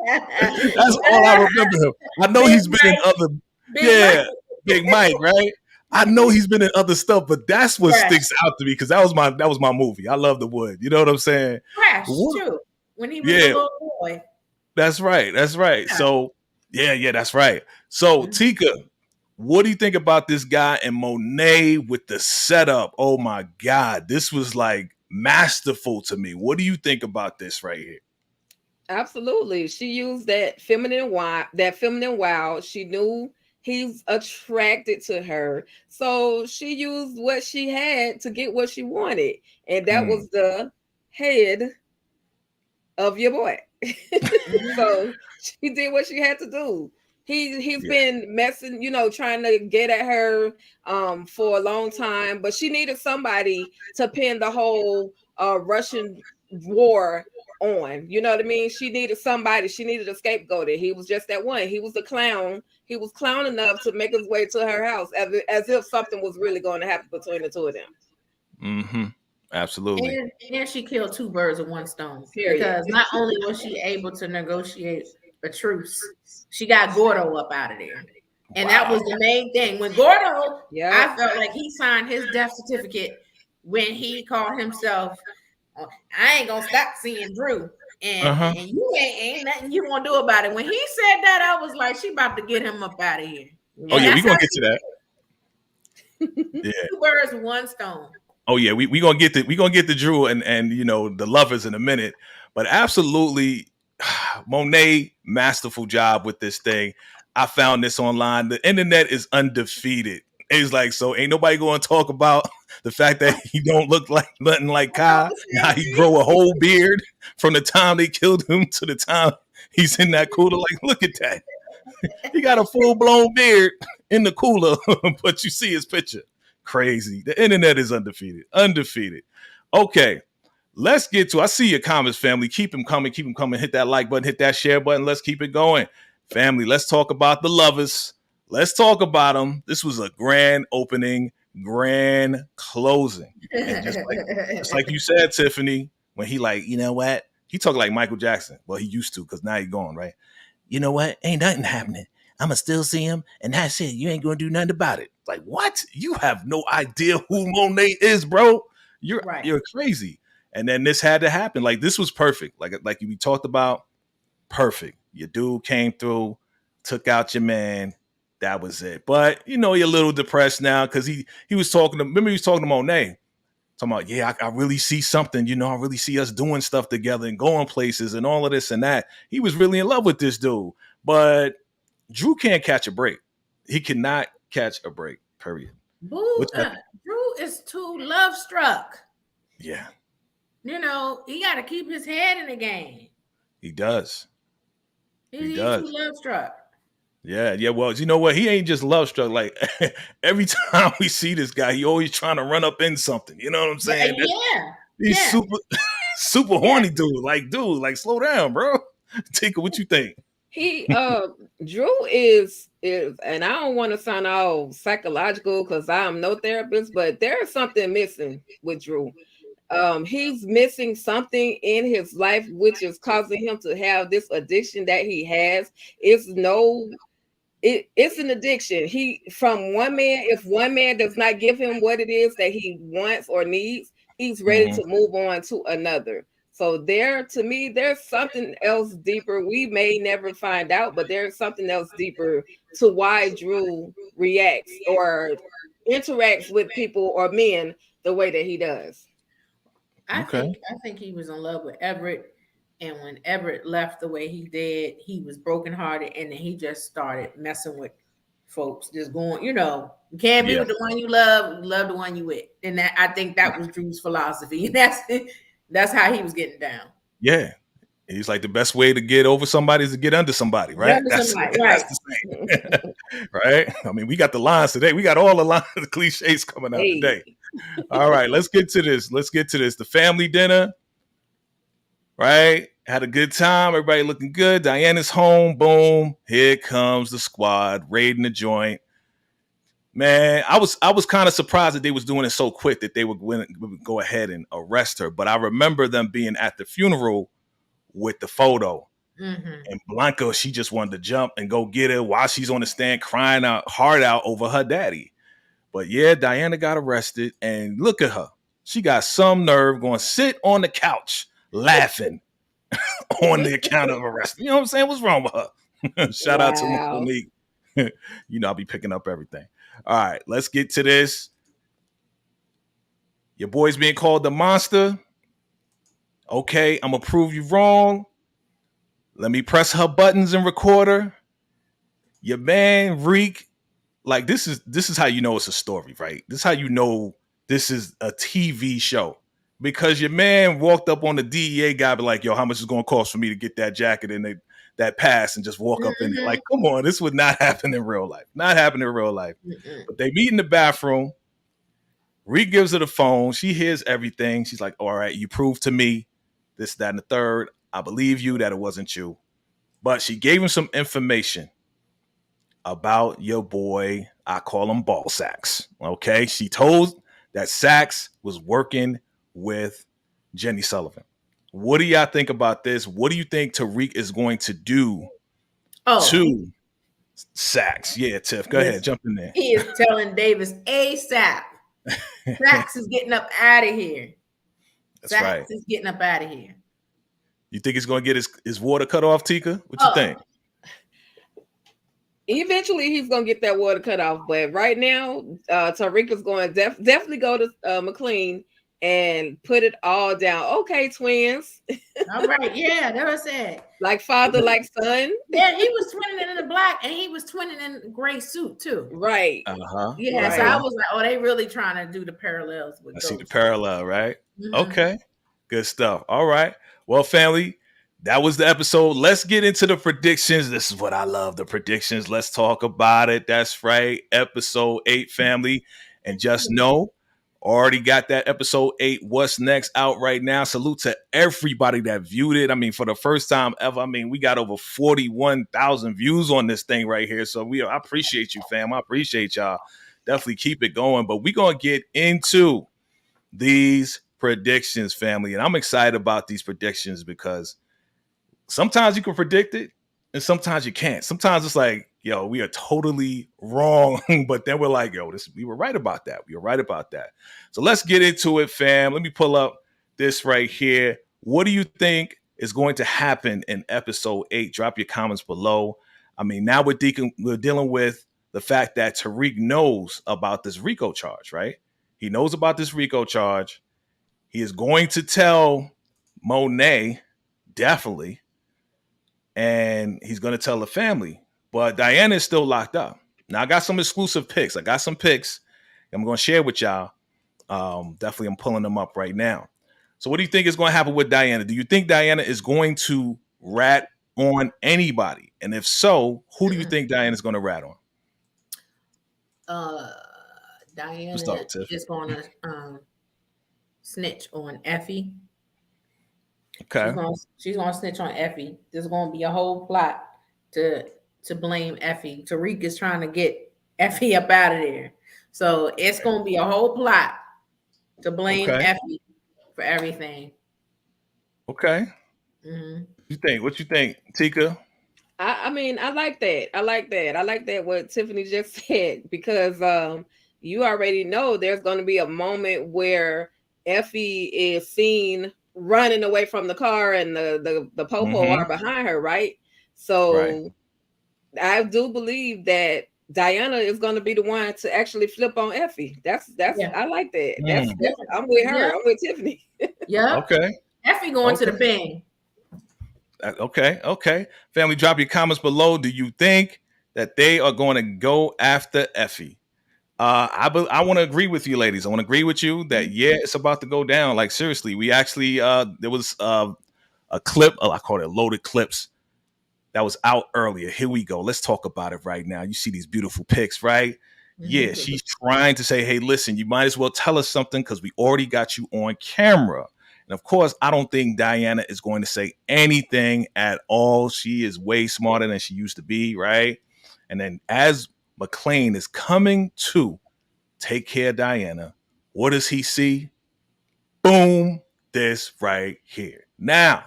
That's all I remember him. I know he's been in other, Big Mike, right? I know he's been in other stuff, but that's what sticks out to me, because that was my movie. I love the wood. You know what I'm saying? Crash too. When he was a little boy. That's right. Yeah. So that's right. So Tika, what do you think about this guy and Monet with the setup? Oh my God, this was like masterful to me. What do you think about this right here? Absolutely. She used that feminine wow. She knew he's attracted to her. So she used what she had to get what she wanted. And that was the head of your boy. So she did what she had to do. He's been messing, you know, trying to get at her for a long time, but she needed somebody to pin the whole Russian war on. You know what I mean? She needed somebody. She needed a scapegoat. He was just that one. He was the clown. He was clown enough to make his way to her house as if something was really going to happen between the two of them. Mm-hmm. Absolutely. And she killed two birds with one stone. Period. Because not only was she able to negotiate a truce, she got Gordo up out of there. And that was the main thing. When Gordo, I felt like he signed his death certificate when he called himself, I ain't gonna stop seeing Drew. And you ain't nothing you gonna do about it. When he said that, I was like, she about to get him up out of here. Oh yeah, we gonna get to that. Two birds with one stone. Oh yeah, we gonna get the Drew and you know the lovers in a minute. But absolutely, Monet, masterful job with this thing. I found this online. The internet is undefeated. It's like, so ain't nobody going to talk about the fact that he don't look like nothing like Kai. Now he grow a whole beard from the time they killed him to the time he's in that cooler. Like, look at that. He got a full-blown beard in the cooler, but you see his picture. Crazy. The internet is undefeated. Okay, let's get to, I see your comments, family. Keep them coming. Hit that like button, hit that share button. Let's keep it going. Family, let's talk about the lovers. Let's talk about them. This was a grand opening, grand closing. And just like you said, Tiffany, when he like, you know what? He talked like Michael Jackson. Well, he used to, because now he's gone, right? You know what? Ain't nothing happening. I'm going to still see him, and that's it. You ain't going to do nothing about it. Like, what? You have no idea who Monet is, bro. You're crazy. And then this had to happen. Like, this was perfect. Like we talked about, perfect. Your dude came through, took out your man. That was it. But you're a little depressed now because he was talking to. Remember, he was talking to Monet. Talking about, yeah, I really see something, I really see us doing stuff together and going places and all of this and that. He was really in love with this dude. But Drew can't catch a break. He cannot catch a break, period. Drew is too love struck. Yeah. He got to keep his head in the game. He does. He's too love struck. Yeah. Well, you know what? He ain't just love struck. Like every time we see this guy, he always trying to run up in something. You know what I'm saying? He's super horny dude. Like, slow down, bro. Tika, what you think? He Drew is, and I don't want to sound all psychological because I'm no therapist, but there's something missing with Drew. He's missing something in his life, which is causing him to have this addiction that he has. It's an addiction. From one man, if one man does not give him what it is that he wants or needs, he's ready to move on to another. So to me, there's something else deeper. We may never find out, but there's something else deeper to why Drew reacts or interacts with people or men the way that he does. I think he was in love with Everett, and when Everett left the way he did, he was brokenhearted, and then he just started messing with folks, just going, you can't be with the one you love the one you with, and I think that was Drew's philosophy, and that's how he was getting down. Yeah. He's like, the best way to get over somebody is to get under somebody, right? That's the same. Right? I mean, we got the lines today. We got all the cliches coming out today. All right, let's get to this. The family dinner, right? Had a good time. Everybody looking good. Diana's home. Boom. Here comes the squad raiding the joint. Man, I was kind of surprised that they was doing it so quick that they would go ahead and arrest her. But I remember them being at the funeral with the photo. And Blanca, she just wanted to jump and go get her while she's on the stand crying out hard out over her daddy. But yeah, Diana got arrested, and look at her. She got some nerve going to sit on the couch laughing on the account of arrest. You know what I'm saying? What's wrong with her? Shout out to Monique. I'll be picking up everything. All right, let's get to this. Your boy's being called the monster. Okay, I'm going to prove you wrong. Let me press her buttons and record her. Your man, Reek. Like, this is how you know it's a story, right? This is how you know this is a TV show. Because your man walked up on the DEA guy, be like, yo, how much is it going to cost for me to get that jacket and that pass and just walk up in it? Like, come on, this would not happen in real life. Not happen in real life. But they meet in the bathroom. Reek gives her the phone. She hears everything. She's like, all right, you proved to me this, that, and the third. I believe you that it wasn't you. But she gave him some information about your boy. I call him Ball Sacks. Okay. She told that Sacks was working with Jenny Sullivan. What do y'all think about this? What do you think Tariq is going to do to Sacks? Yeah, Tiff, go ahead. Jump in there. He is telling Davis ASAP. Sacks is getting up out of here. Sacks is getting up out of here. You think he's going to get his water cut off, Tika? What you think? Eventually, he's going to get that water cut off. But right now, Tariq is going to definitely go to McLean and put it all down. Okay, twins. All right. Yeah, that was it. Like father, like son. Yeah, he was twinning in the black and he was twinning in the gray suit too. Right. Yeah, right. So I was like, oh, they really trying to do the parallels with see the parallel, right? Okay. Good stuff. All right. Well, family, that was the episode. Let's get into the predictions. This is what I love, the predictions. Let's talk about it. That's right. Episode 8, family. And just know, already got that episode 8, What's Next, out right now. Salute to everybody that viewed it. I mean, for the first time ever, I mean, we got over 41,000 views on this thing right here. So I appreciate you, fam. I appreciate y'all. Definitely keep it going. But we're going to get into these predictions, family. And I'm excited about these predictions because sometimes you can predict it and sometimes you can't. Sometimes it's like, yo, we are totally wrong. But then we're like, yo, we were right about that. We were right about that. So let's get into it, fam. Let me pull up this right here. What do you think is going to happen in episode 8? Drop your comments below. I mean, now we're dealing with the fact that Tariq knows about this RICO charge, right? He knows about this RICO charge. He is going to tell Monet, definitely, and he's going to tell the family. But Diana is still locked up. Now, I got some exclusive pics. I got some pics I'm going to share with y'all. Definitely, I'm pulling them up right now. So what do you think is going to happen with Diana? Do you think Diana is going to rat on anybody? And if so, who do you think Diana is going to rat on? Diana is going to snitch on Effie. Okay. She's gonna snitch on Effie. There's gonna be a whole plot to blame Effie. Tariq is trying to get Effie up out of there. So it's gonna be a whole plot to blame Effie for everything. Okay. What you think, Tika? I mean, I like that. I like that what Tiffany just said, because you already know there's going to be a moment where Effie is seen running away from the car and the popo are behind her, right? So I do believe that Diana is going to be the one to actually flip on Effie. That's I like that. That's I'm with her. I'm with Tiffany. Yeah. Okay. Effie going to the bang. Okay. Family, drop your comments below. Do you think that they are going to go after Effie? I want to agree with you, ladies. I want to agree with you that it's about to go down. Like, seriously, we actually there was a clip. I call it loaded clips that was out earlier. Here we go. Let's talk about it right now. You see these beautiful pics, right? Yeah, she's trying to say, hey, listen, you might as well tell us something because we already got you on camera. And of course, I don't think Diana is going to say anything at all. She is way smarter than she used to be, right? And then as McClane is coming to take care of Diana, what does he see? Boom, this right here. Now,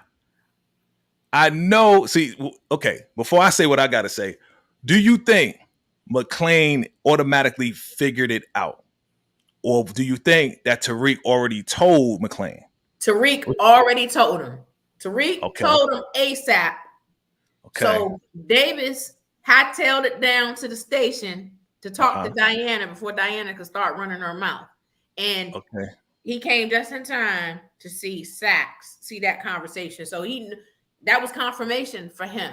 I know, before I say what I got to say, do you think McClane automatically figured it out? Or do you think that Tariq already told McClane? Tariq already told him. Tariq told him ASAP. Okay. So Davis hightailed it down to the station to talk to Diana before Diana could start running her mouth. And he came just in time to see see that conversation. So that was confirmation for him.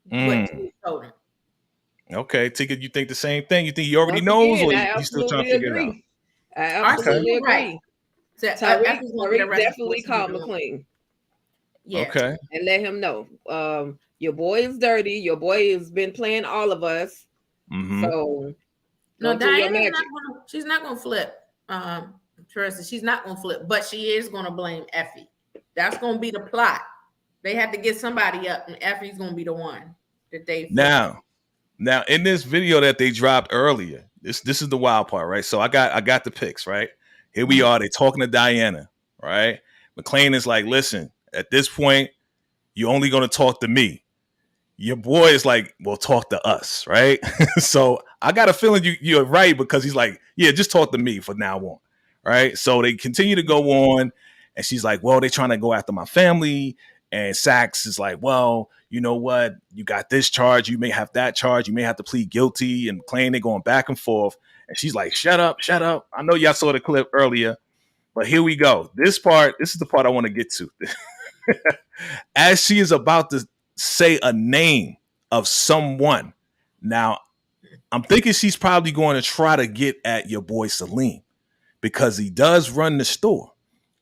What he told him. Okay, Tika, you think the same thing? You think he already knows, or he's still trying to figure it out? I absolutely agree. Right. So Tariq definitely called McClane. Yeah. Okay. And let him know. Your boy is dirty. Your boy has been playing all of us. So no, Diana's she's not gonna flip. Teresa, she's not gonna flip, but she is gonna blame Effie. That's gonna be the plot. They had to get somebody up, and Effie's gonna be the one that they flip. Now in this video that they dropped earlier, this is the wild part, right? So I got the pics, right? Here we are. They talking to Diana, right? McClane is like, listen, at this point, you're only gonna talk to me. Your boy is like, well, talk to us, right? So I got a feeling you're right, because he's like, yeah, just talk to me from now on, right? So they continue to go on, and she's like, well, they're trying to go after my family. And Sachs is like, well, you know what? You got this charge. You may have that charge. You may have to plead guilty. And McClane, they're going back and forth. And she's like, shut up. I know y'all saw the clip earlier, but here we go. This is the part I want to get to. As she is about to say a name of someone. Now, I'm thinking she's probably going to try to get at your boy Salim, because he does run the store,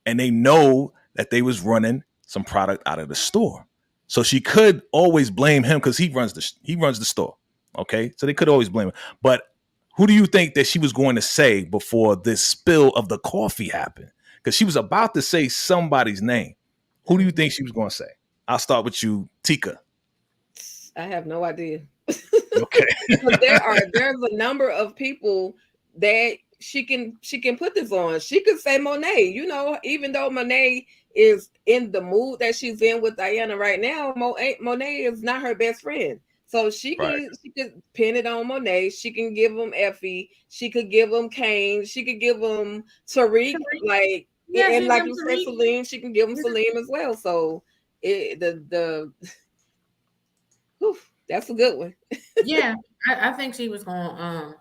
and they know that they was running some product out of the store. So she could always blame him because he runs the store. Okay. So they could always blame him. But who do you think that she was going to say before this spill of the coffee happened? Because she was about to say somebody's name. Who do you think she was going to say? I'll start with you, Tika. I have no idea. Okay. There's a number of people that she can put this on. She could say Monet, even though Monet is in the mood that she's in with Diana right now, Monet is not her best friend. So she could pin it on Monet. She can give him Effie. She could give him Kane. She could give him Tariq. And like you said, Salim, she can give him Salim as well. So the whew, that's a good one. Yeah, I think she was gonna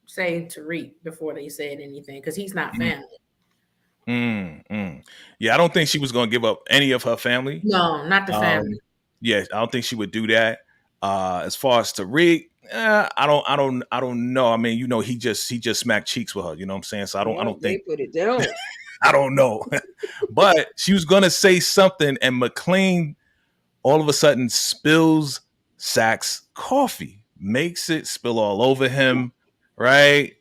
say Tariq before they said anything because he's not family. Yeah, I don't think she was going to give up any of her family. No, not the family. Yeah, I don't think she would do that. As far as Tariq, I don't know. I mean, he just smacked cheeks with her. You know what I'm saying? So I don't They think. put it down. I don't know. But she was gonna say something, and McLean all of a sudden spills Sack's coffee, makes it spill all over him. Right?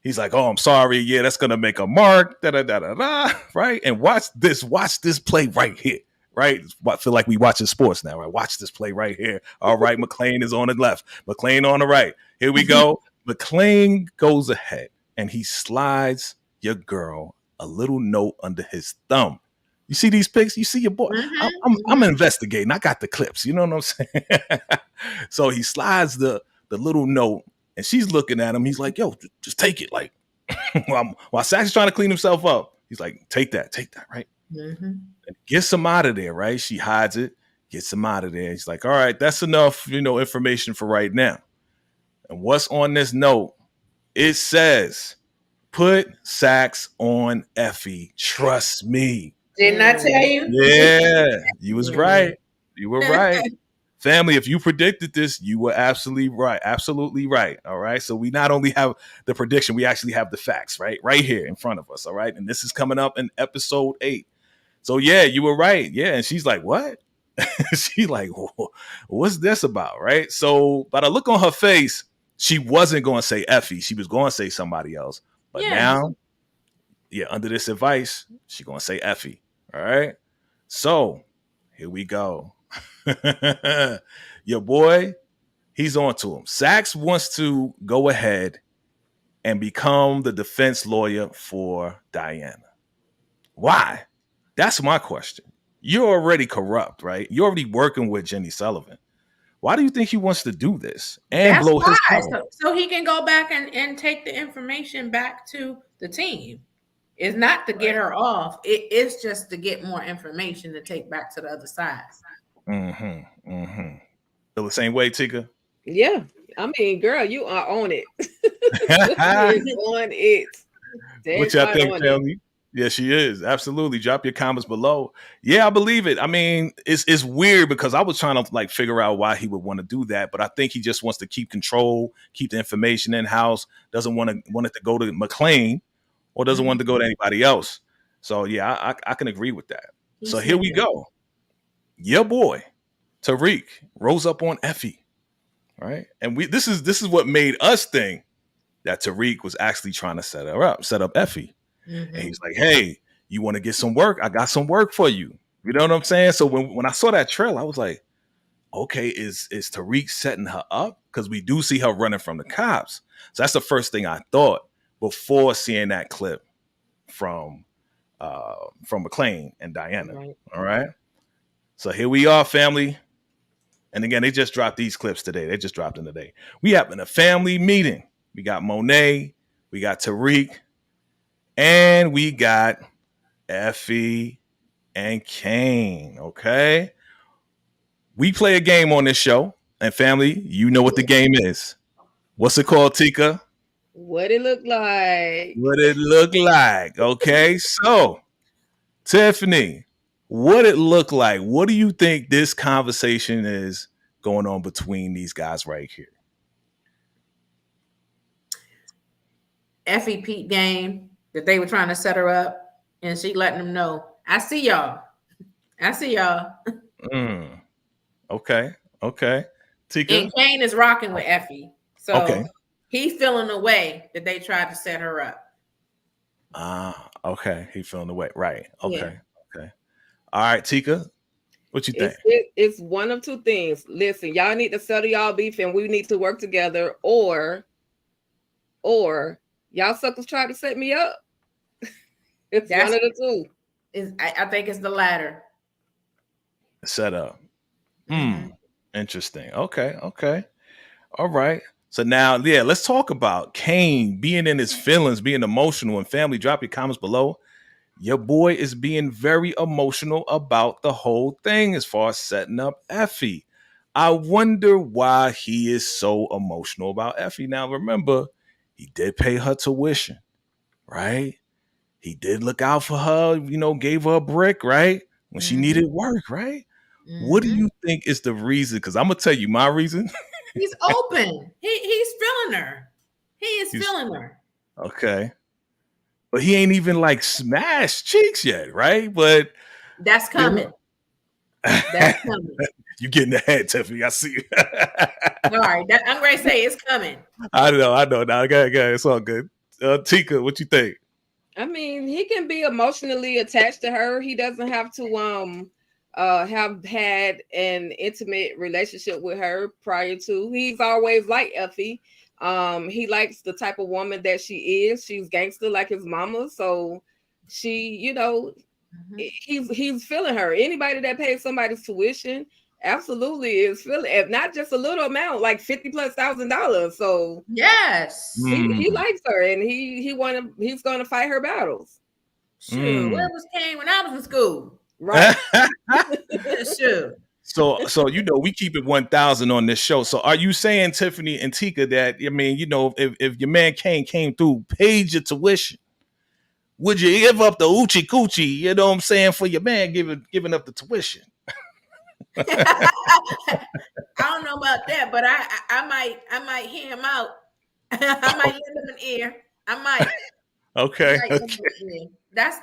He's like, "Oh, I'm sorry. Yeah, that's gonna make a mark." Da da da da da. Right? And watch this play right here. Right? I feel like we watching sports now. Right? Watch this play right here. All right, McLean is on the left. McLean on the right. Here we go. McLean goes ahead and he slides your girl a little note under his thumb. You see these pics? You see your boy? I'm investigating. I got the clips. You know what I'm saying? So he slides the little note. And she's looking at him. He's like, "Yo, just take it." Like, while Sax is trying to clean himself up, he's like, take that, right? And gets him out of there, right? She hides it, gets him out of there. He's like, "All right, that's enough, information for right now." And what's on this note? It says, "Put Sax on Effie. Trust me." Didn't I tell you? Yeah, you was right. You were right. Family, if you predicted this, you were absolutely right. Absolutely right. All right. So we not only have the prediction, we actually have the facts, right? Right here in front of us. All right. And this is coming up in episode 8. So yeah, you were right. Yeah. And she's like, "What?" She's like, "What's this about?" Right. So by the look on her face, she wasn't going to say Effie. She was going to say somebody else. But now, under this advice, she's going to say Effie. All right. So here we go. Your boy, he's on to him. Sax wants to go ahead and become the defense lawyer for Diana. Why? That's my question. You're already corrupt, right? You're already working with Jenny Sullivan. Why do you think he wants to do this and That's blow his why. cover? So he can go back and take the information back to the team. It's not to get her off. It's just to get more information to take back to the other side. Feel the same way, Tika? Yeah. I mean, girl, you are on it. On it. What y'all think, family? Yeah, she is. Absolutely. Drop your comments below. Yeah, I believe it. I mean, it's weird because I was trying to figure out why he would want to do that, but I think he just wants to keep control, keep the information in house, doesn't want it to go to McLean or doesn't want it to go to anybody else. So yeah, I can agree with that. So here we go. Your boy, Tariq, rose up on Effie. Right? And this is what made us think that Tariq was actually trying to set up Effie. And he's like, "Hey, you want to get some work? I got some work for you." You know what I'm saying? So when I saw that trailer, I was like, okay, is Tariq setting her up? Because we do see her running from the cops. So that's the first thing I thought before seeing that clip from McLean and Diana. Right. All right. So here we are, family. And again, they just dropped these clips today. They just dropped them today. We having a family meeting. We got Monet, we got Tariq, and we got Effie and Kane. Okay. We play a game on this show. And family, you know what the game is. What's it called, Tika? What it look like. What it look like. Okay. So, Tiffany, what it look like? What do you think this conversation is going on between these guys right here? Effie Pete game that they were trying to set her up, and she letting them know, I see y'all. Okay. Tika? And Kane is rocking with Effie. So he's feeling the way that they tried to set her up. Okay. He feeling the way. Right. Okay. Okay. All right, Tika. What you think? It's one of two things. Listen, y'all need to settle y'all beef and we need to work together, or y'all suckers try to set me up. It's one of the two. I think it's the latter. Set up. Interesting. Okay. All right. So now, let's talk about Kane being in his feelings, being emotional, and family. Drop your comments below. your boy is being very emotional about the whole thing as far as setting up Effie. I wonder why he is so emotional about Effie. Now, remember, he did pay her tuition, right? He did look out for her, gave her a brick, right? When she needed work, right? What do you think is the reason? Because I'm gonna tell you my reason. He's open. He's feeling her. He is He's- feeling her. Okay. But he ain't even like smashed cheeks yet, right? But that's coming. That's coming. You getting ahead, Tiffany. I see you. Sorry, I'm going to say it's coming. I know. Now, okay, it's all good. Tika, what you think? I mean, he can be emotionally attached to her. He doesn't have to have had an intimate relationship with her prior to. He's always liked Effie. He likes the type of woman that she is. She's gangster like his mama. So she, he's feeling her. Anybody that pays somebody's tuition absolutely is feeling, if not just a little amount, like $50,000+. So yes, he likes her, and he's going to fight her battles. Sure. Where was Kane when I was in school? Right. Sure. So we keep it 1,000 on this show. So are you saying, Tiffany and Tika, that if your man Kane came through, paid your tuition, would you give up the oochie coochie? You know what I'm saying, for your man giving up the tuition? I don't know about that, but I might hear him out. I might lend him an ear. I might. Okay. That's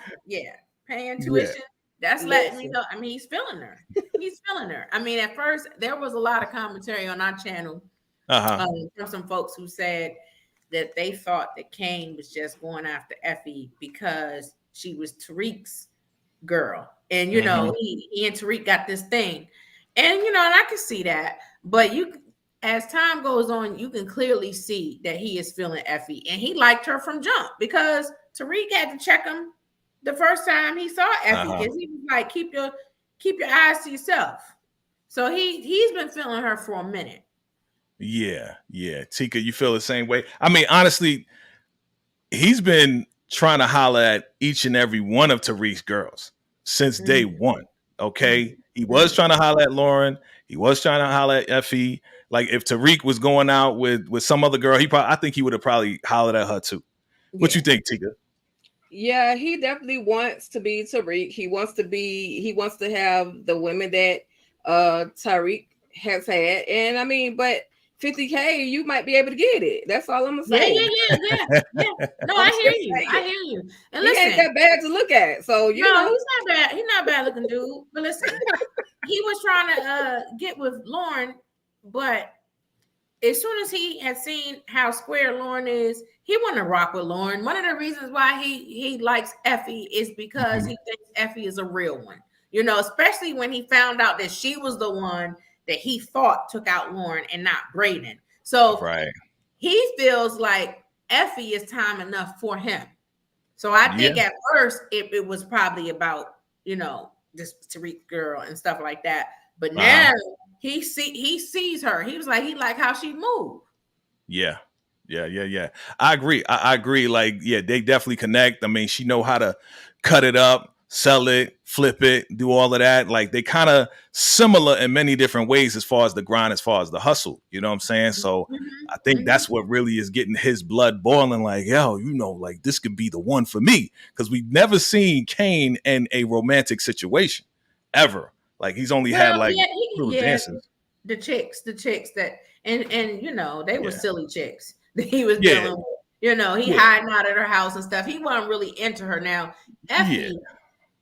paying tuition. Yeah. That's letting me know. I mean, he's feeling her. He's feeling her. I mean, at first there was a lot of commentary on our channel from some folks who said that they thought that Kane was just going after Effie because she was Tariq's girl, and he and Tariq got this thing, and and I can see that, but as time goes on, you can clearly see that he is feeling Effie, and he liked her from jump, because Tariq had to check him the first time he saw Effie, because he was like, keep your eyes to yourself. So he's been feeling her for a minute. Yeah. Tika, you feel the same way? I mean, honestly, he's been trying to holler at each and every one of Tariq's girls since day one. Okay. He was trying to holler at Lauren. He was trying to holler at Effie. Like, if Tariq was going out with some other girl, I think he would have probably hollered at her too. What you think, Tika? Yeah, he definitely wants to be Tariq. He wants to have the women that Tariq has had. And I mean, but $50K, you might be able to get it. That's all I'm gonna say. Yeah. No, I hear you. And listen, he ain't that bad to look at. So he's not bad. He's not a bad looking dude. But listen, he was trying to get with Lauren, but as soon as he had seen how square Lauren is, he wanted to rock with Lauren. One of the reasons why he likes Effie is because he thinks Effie is a real one. Especially when he found out that she was the one that he thought took out Lauren and not Brayden. So he feels like Effie is time enough for him. So I think at first it was probably about, this Tariq girl and stuff like that. But now he sees her. He was like, he like how she moved. Yeah. I agree. Like, they definitely connect. I mean, she know how to cut it up, sell it, flip it, do all of that. Like, they kind of similar in many different ways as far as the grind, as far as the hustle. You know what I'm saying? So I think that's what really is getting his blood boiling. Like, like, this could be the one for me, because we've never seen Kane in a romantic situation ever. Like, he's only had like little dances. The chicks that and they were silly chicks that he was dealing with. He hiding out at her house and stuff. He wasn't really into her. Now, Effie,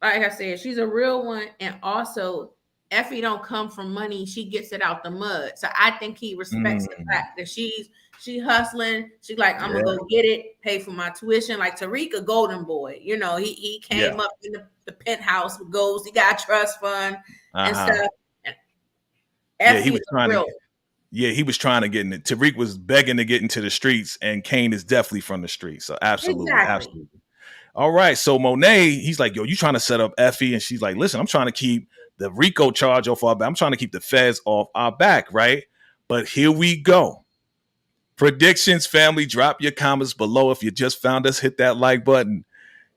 like I said, she's a real one, and also Effie don't come from money. She gets it out the mud. So I think he respects the fact that she hustling. She like, I'm gonna go get it, pay for my tuition. Like Tariq, a golden boy. He came up in the penthouse with goals. He got a trust fund and stuff. He was trying to. Yeah, he was trying to get in it. Tariq was begging to get into the streets, and Kane is definitely from the streets. So absolutely. All right. So Monet, he's like, yo, you trying to set up Effie? And she's like, listen, I'm trying to keep the RICO charge off our back. I'm trying to keep the feds off our back, right? But here we go. Predictions, family, drop your comments below. If you just found us, hit that like button.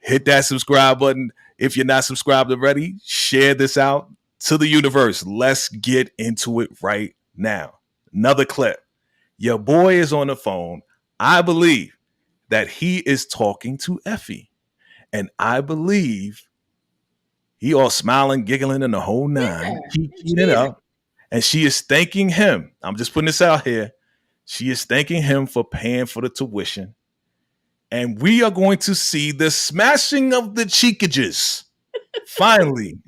hit that subscribe button. If you're not subscribed already, share this out to the universe. Let's get into it right now. Another clip. Your boy is on the phone. I believe that he is talking to Effie. And I believe he all smiling, giggling, and the whole nine. He keyed it up. And she is thanking him. I'm just putting this out here. She is thanking him for paying for the tuition. And we are going to see the smashing of the cheekages, finally,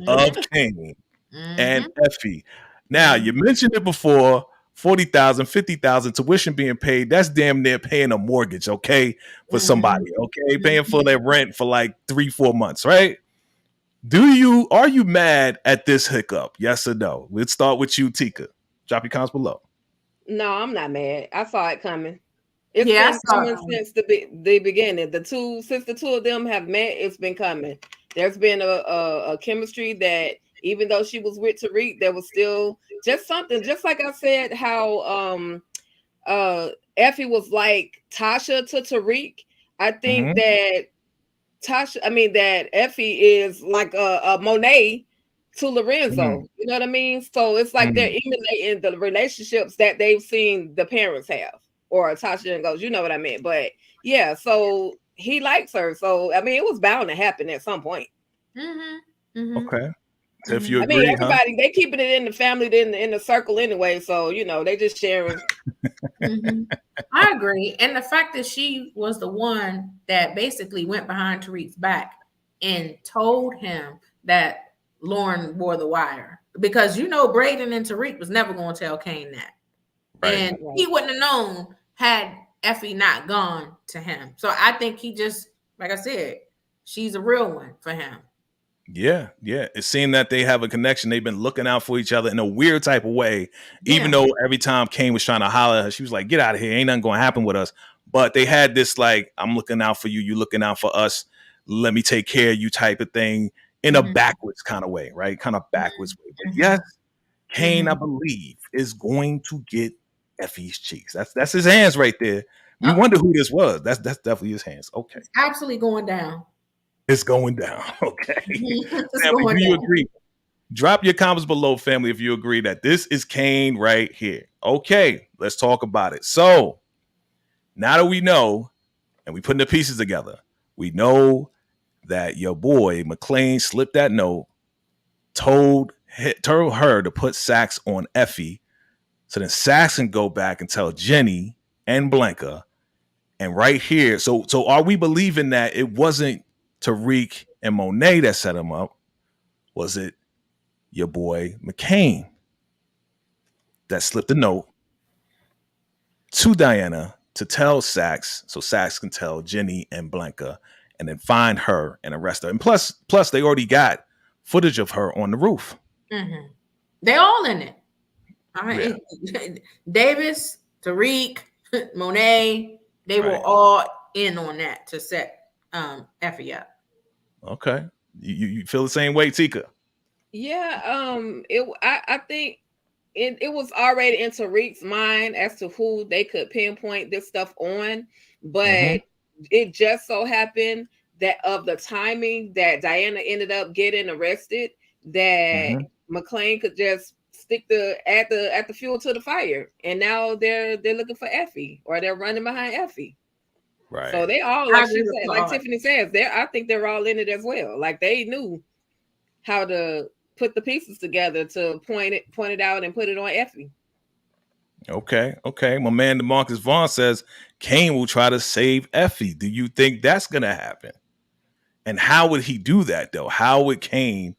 of Kane and Effie. Now, you mentioned it before, 40,000, 50,000 tuition being paid. That's damn near paying a mortgage, okay, for somebody, okay? Paying for their rent for like 3-4 months, right? Are you mad at this hiccup? Yes or no? Let's start with you, Tika. Drop your comments below. No, I'm not mad. I saw it coming. It's Yeah, been coming since the beginning. Since the two of them have met, it's been coming. There's been a chemistry that even though she was with Tariq, there was still just something. Just like I said, how Effie was like Tasha to Tariq. I think that that Effie is like a Monet to Lorenzo. You know what I mean? So it's like they're emulating the relationships that they've seen the parents have, or Tasha and goes, you know what I mean? But yeah, so he likes her. So I mean, it was bound to happen at some point. Okay. So if you agree, everybody they keeping it in the family, in the circle anyway. So you know, they just sharing. I agree. And the fact that she was the one that basically went behind Tariq's back and told him that Lauren wore the wire, because Braden and Tariq was never going to tell Kane that. Right. And he wouldn't have known had Effie not gone to him. So I think he just, like I said, she's a real one for him. Yeah. It seemed that they have a connection. They've been looking out for each other in a weird type of way. Even though every time Kane was trying to holler at her, she was like, get out of here. Ain't nothing going to happen with us. But they had this like, I'm looking out for you. You looking out for us. Let me take care of you type of thing in a backwards kind of way, right? Kind of backwards way. But yes, Kane, I believe, is going to get Effie's cheeks. That's his hands right there. We wonder who this was. That's definitely his hands. Okay. It's absolutely going down. It's going down. Okay. Family, do you agree? Drop your comments below, family, if you agree that this is Kane right here. Okay, let's talk about it. So now that we know, and we putting the pieces together, we know that your boy McLean slipped that note, told her to put Sax on Effie, so then Sax can go back and tell Jenny and Blanca. And right here, so are we believing that it wasn't Tariq and Monet that set him up? Was it your boy McCain that slipped a note to Diana to tell Sax, so Sax can tell Jenny and Blanca and then find her and arrest her? And plus they already got footage of her on the roof. They all in it. I mean, Davis, Tariq, Monet, they were all in on that to set Effie up. Okay. You feel the same way, Tika? Yeah, I think it was already in Tariq's mind as to who they could pinpoint this stuff on, but it just so happened that of the timing that Diana ended up getting arrested, that McLean could just add the fuel to the fire, and now they're looking for Effie, or they're running behind Effie. Right. So they all, like Tiffany says, I think they're all in it as well. Like they knew how to put the pieces together to point it out and put it on Effie. Okay. My man DeMarcus Vaughn says Kane will try to save Effie. Do you think that's gonna happen? And how would he do that though? How would Kane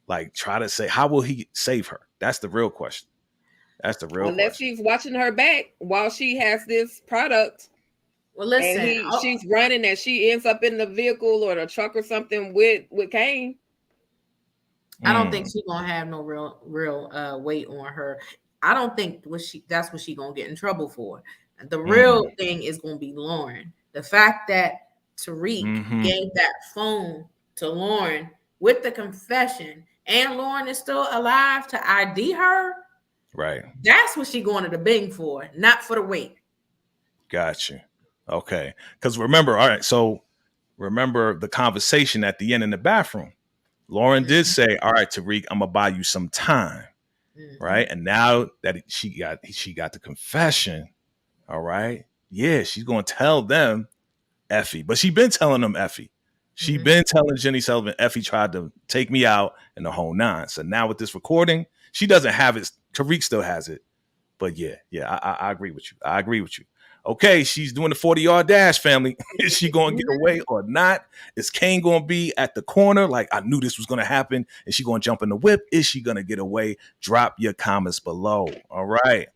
how will he save her? That's the real question. Unless she's watching her back while she has this product. Well, listen, and she's running and she ends up in the vehicle or the truck or something with Kane. I don't think she's gonna have no real weight on her. I don't think that's what she's gonna get in trouble for. The real thing is gonna be Lauren. The fact that Tariq gave that phone to Lauren with the confession, and Lauren is still alive to ID her. Right. That's what she's going to the Bing for, not for the weight. Gotcha. Okay. Because remember, all right, so remember the conversation at the end in the bathroom. Lauren did say, all right, Tariq, I'm going to buy you some time. Right. And now that she got the confession. All right. Yeah, she's going to tell them Effie, but she been telling them Effie. She been telling Jenny Sullivan, Effie tried to take me out and the whole nine. So now with this recording, she doesn't have it. Tariq still has it. But yeah, I agree with you. I agree with you. Okay, she's doing the 40-yard dash, family. Is she going to get away or not? Is Kane going to be at the corner? Like, I knew this was going to happen. Is she going to jump in the whip? Is she going to get away? Drop your comments below. All right.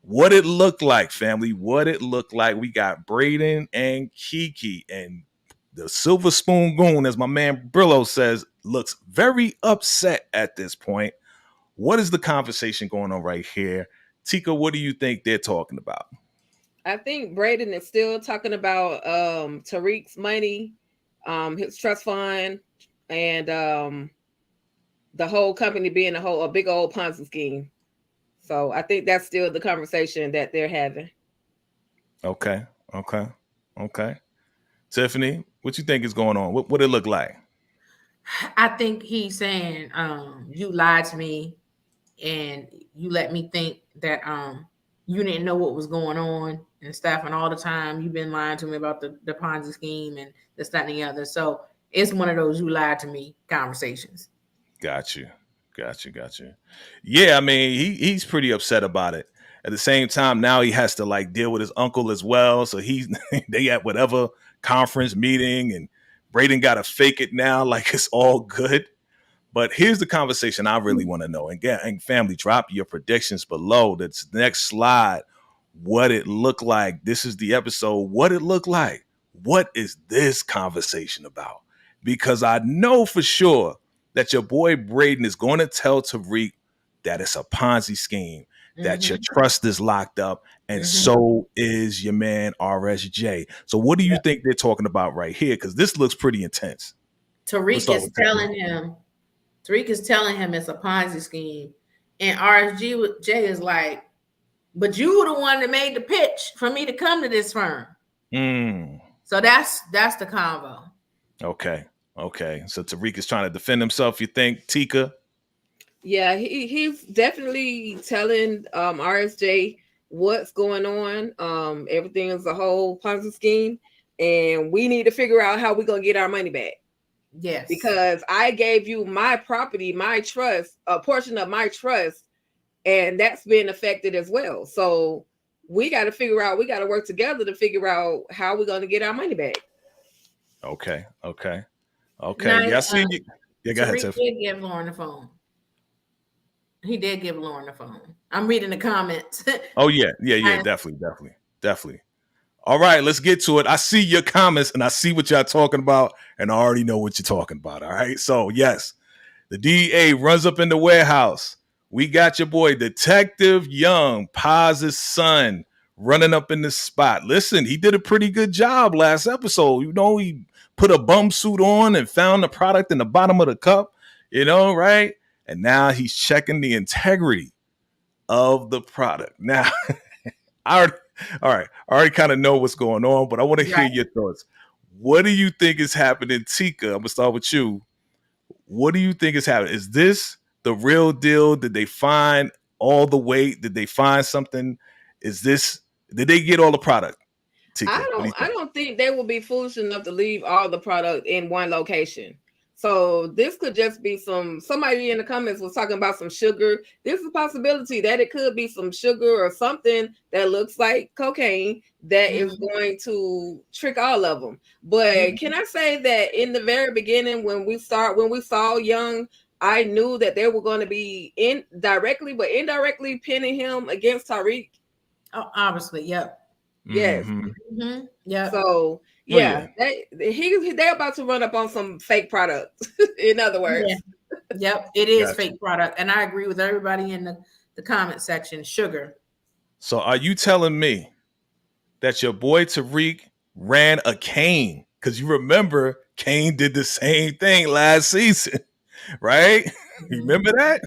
What it looked like, family. What it looked like. We got Braden and Kiki. And the Silver Spoon Goon, as my man Brillo says, looks very upset at this point. What is the conversation going on right here? Tika, what do you think they're talking about? I think Braden is still talking about Tariq's money, his trust fund, and the whole company being a big old Ponzi scheme. So I think that's still the conversation that they're having. Okay. Tiffany, what you think is going on? What it look like? I think he's saying, you lied to me and you let me think that you didn't know what was going on and stuff. And all the time you've been lying to me about the Ponzi scheme and this, that, and the other. So it's one of those you lied to me conversations. Got you. Yeah, I mean, he's pretty upset about it. At the same time, now he has to like deal with his uncle as well. So they at whatever conference meeting and Braden got to fake it now like it's all good. But here's the conversation I really want to know. And family, drop your predictions below. That's the next slide. What it looked like. This is the episode. What it looked like. What is this conversation about? Because I know for sure that your boy Braden is going to tell Tariq that it's a Ponzi scheme, that your trust is locked up, and so is your man RSJ. So what do you think they're talking about right here? Because this looks pretty intense. Tariq is telling him it's a Ponzi scheme. And RSJ is like, but you were the one that made the pitch for me to come to this firm. So that's the convo. Okay. So Tariq is trying to defend himself, you think, Tika? Yeah, he's definitely telling RSJ what's going on. Everything is a whole Ponzi scheme, and we need to figure out how we're gonna get our money back. Yes. Because I gave you my property, my trust, a portion of my trust, and that's been affected as well. So we got to work together to figure out how we're gonna get our money back. Okay. Now, Yeah, I see you. Yeah, go ahead, Tiff. He did give Lauren the phone. I'm reading the comments. Oh, yeah, definitely. All right, let's get to it. I see your comments and I see what y'all talking about, and I already know what you're talking about. All right. So, yes, the DEA runs up in the warehouse. We got your boy, Detective Young, Paz's son, running up in the spot. Listen, he did a pretty good job last episode. You know, he put a bum suit on and found the product in the bottom of the cup, right? And now he's checking the integrity of the product. Now, I already kind of know what's going on, but I want to hear your thoughts. What do you think is happening, Tika? I'm going to start with you. What do you think is happening? Is this the real deal? Did they find all the weight? Did they find something? Did they get all the product? Tika, I don't think they will be foolish enough to leave all the product in one location. So this could just be somebody in the comments was talking about some sugar. There's a possibility that it could be some sugar or something that looks like cocaine that is going to trick all of them. But can I say that in the very beginning, when we saw Young, I knew that they were going to be indirectly pinning him against Tariq. Oh, obviously, yep. Yes. Yeah. So they're about to run up on some fake product. In other words, yep, it is fake product, and I agree with everybody in the comment section. Sugar. So, are you telling me that your boy Tariq ran a cane? Because you remember Kane did the same thing last season, right? You remember that?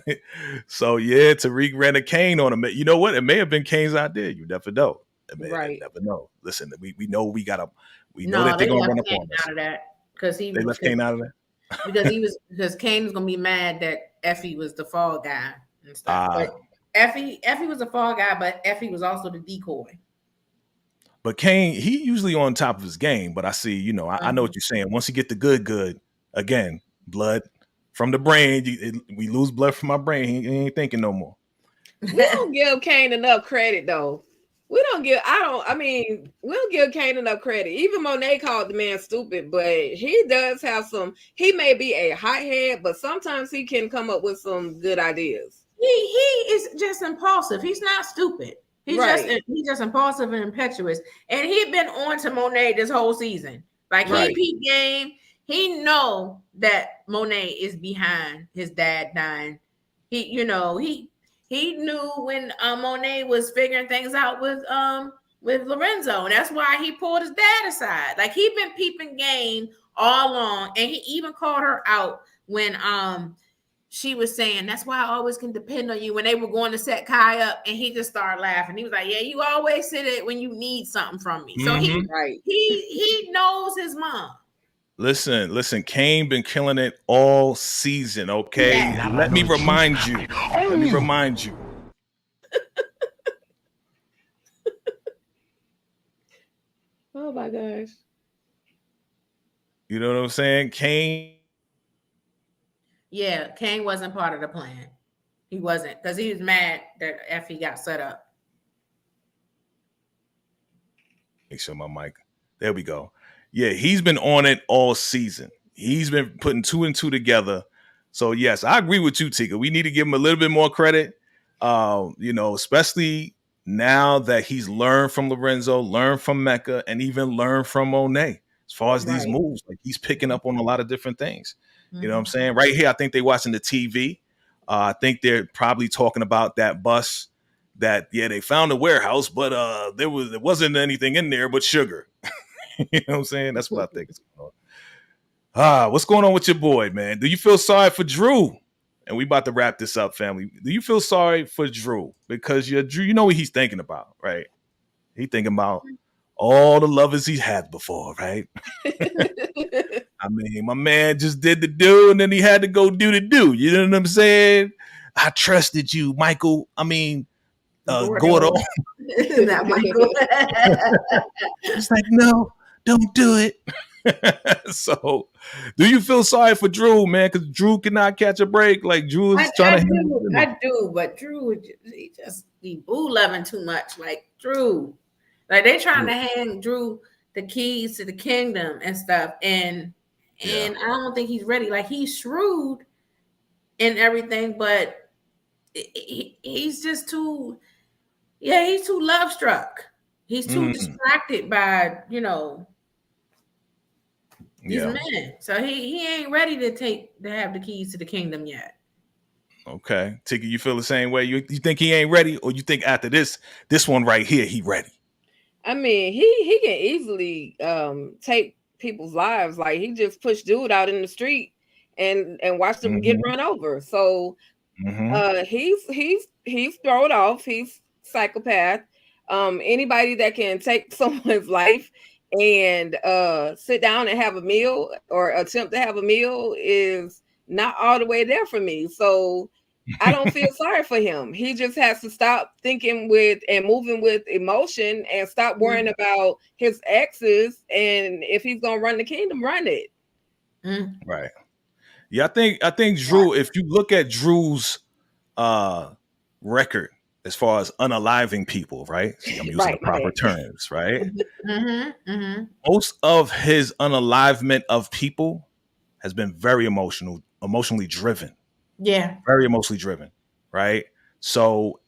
So yeah, Tariq ran a cane on him. You know what? It may have been Kane's idea. You never know. Right. never know. Listen, we know we know No, that they're they gonna left run up Kane on us. out of that because They left Kane out of that. because Kane was gonna be mad that Effie was the fall guy and stuff. But Effie was a fall guy, but Effie was also the decoy. But Kane, he usually on top of his game. But I see, you know, I know what you're saying. Once you get the good, again, blood from the brain, we lose blood from our brain. He ain't thinking no more. We don't give Kane enough credit, though. We don't give Kane enough credit. Even Monet called the man stupid, but he does have some. He may be a hothead, but sometimes he can come up with some good ideas. He is just impulsive. He's not stupid. He's just impulsive and impetuous. And he'd been on to Monet this whole season. Like he peep game. He know that Monet is behind his dad dying. He knew when Monet was figuring things out with Lorenzo. And that's why he pulled his dad aside. Like he'd been peeping game all along. And he even called her out when she was saying, that's why I always can depend on you, when they were going to set Kai up, and he just started laughing. He was like, yeah, you always say it when you need something from me. So he knows his mom. Listen, Kane been killing it all season, okay? Yeah. Let me remind you. Oh my gosh. You know what I'm saying? Kane. Yeah, Kane wasn't part of the plan. He wasn't, because he was mad that Effie got set up. Make sure my mic. There we go. Yeah, he's been on it all season. He's been putting 2 and 2 together. So yes, I agree with you, Tika. We need to give him a little bit more credit. Especially now that he's learned from Lorenzo, learned from Mecca, and even learned from Monet. As far as these moves, like he's picking up on a lot of different things. You know what I'm saying? Right here, I think they're watching the TV. I think they're probably talking about that bus that, they found a warehouse, but there wasn't anything in there but sugar. You know what I'm saying? That's what I think is going on. What's going on with your boy, man? Do you feel sorry for Drew? And we about to wrap this up, family. Do you feel sorry for Drew? Because Drew, you know what he's thinking about, right? He's thinking about all the lovers he's had before, right? I mean, my man just did the do, and then he had to go do the do. You know what I'm saying? I trusted you, Michael. I mean, Gordo. Not Michael. It's like, no, don't do it. So, do you feel sorry for Drew, man? Because Drew cannot catch a break. Like Drew is trying to. I do, but Drew, he boo loving too much. Like Drew, like they trying to hand Drew the keys to the kingdom and stuff, and I don't think he's ready. Like he's shrewd and everything, but he's just too. Yeah, he's too love struck. He's too distracted by these men. So he ain't ready to have the keys to the kingdom yet. Okay, Tiki, you feel the same way? You think he ain't ready, or you think after this one right here, he ready? I mean, he can easily take people's lives. Like he just pushed dude out in the street and watched them get run over. So he's thrown off. He's psychopath. Anybody that can take someone's life and sit down and have a meal or attempt to have a meal is not all the way there for me. So I don't feel sorry for him. He just has to stop thinking with and moving with emotion and stop worrying about his exes. And if he's gonna run the kingdom, run it. Right. Yeah, I think Drew, if you look at Drew's record as far as unaliving people, right? See, I'm using the proper terms, right? Most of his unalivement of people has been very emotionally driven. Yeah. Very emotionally driven, right? So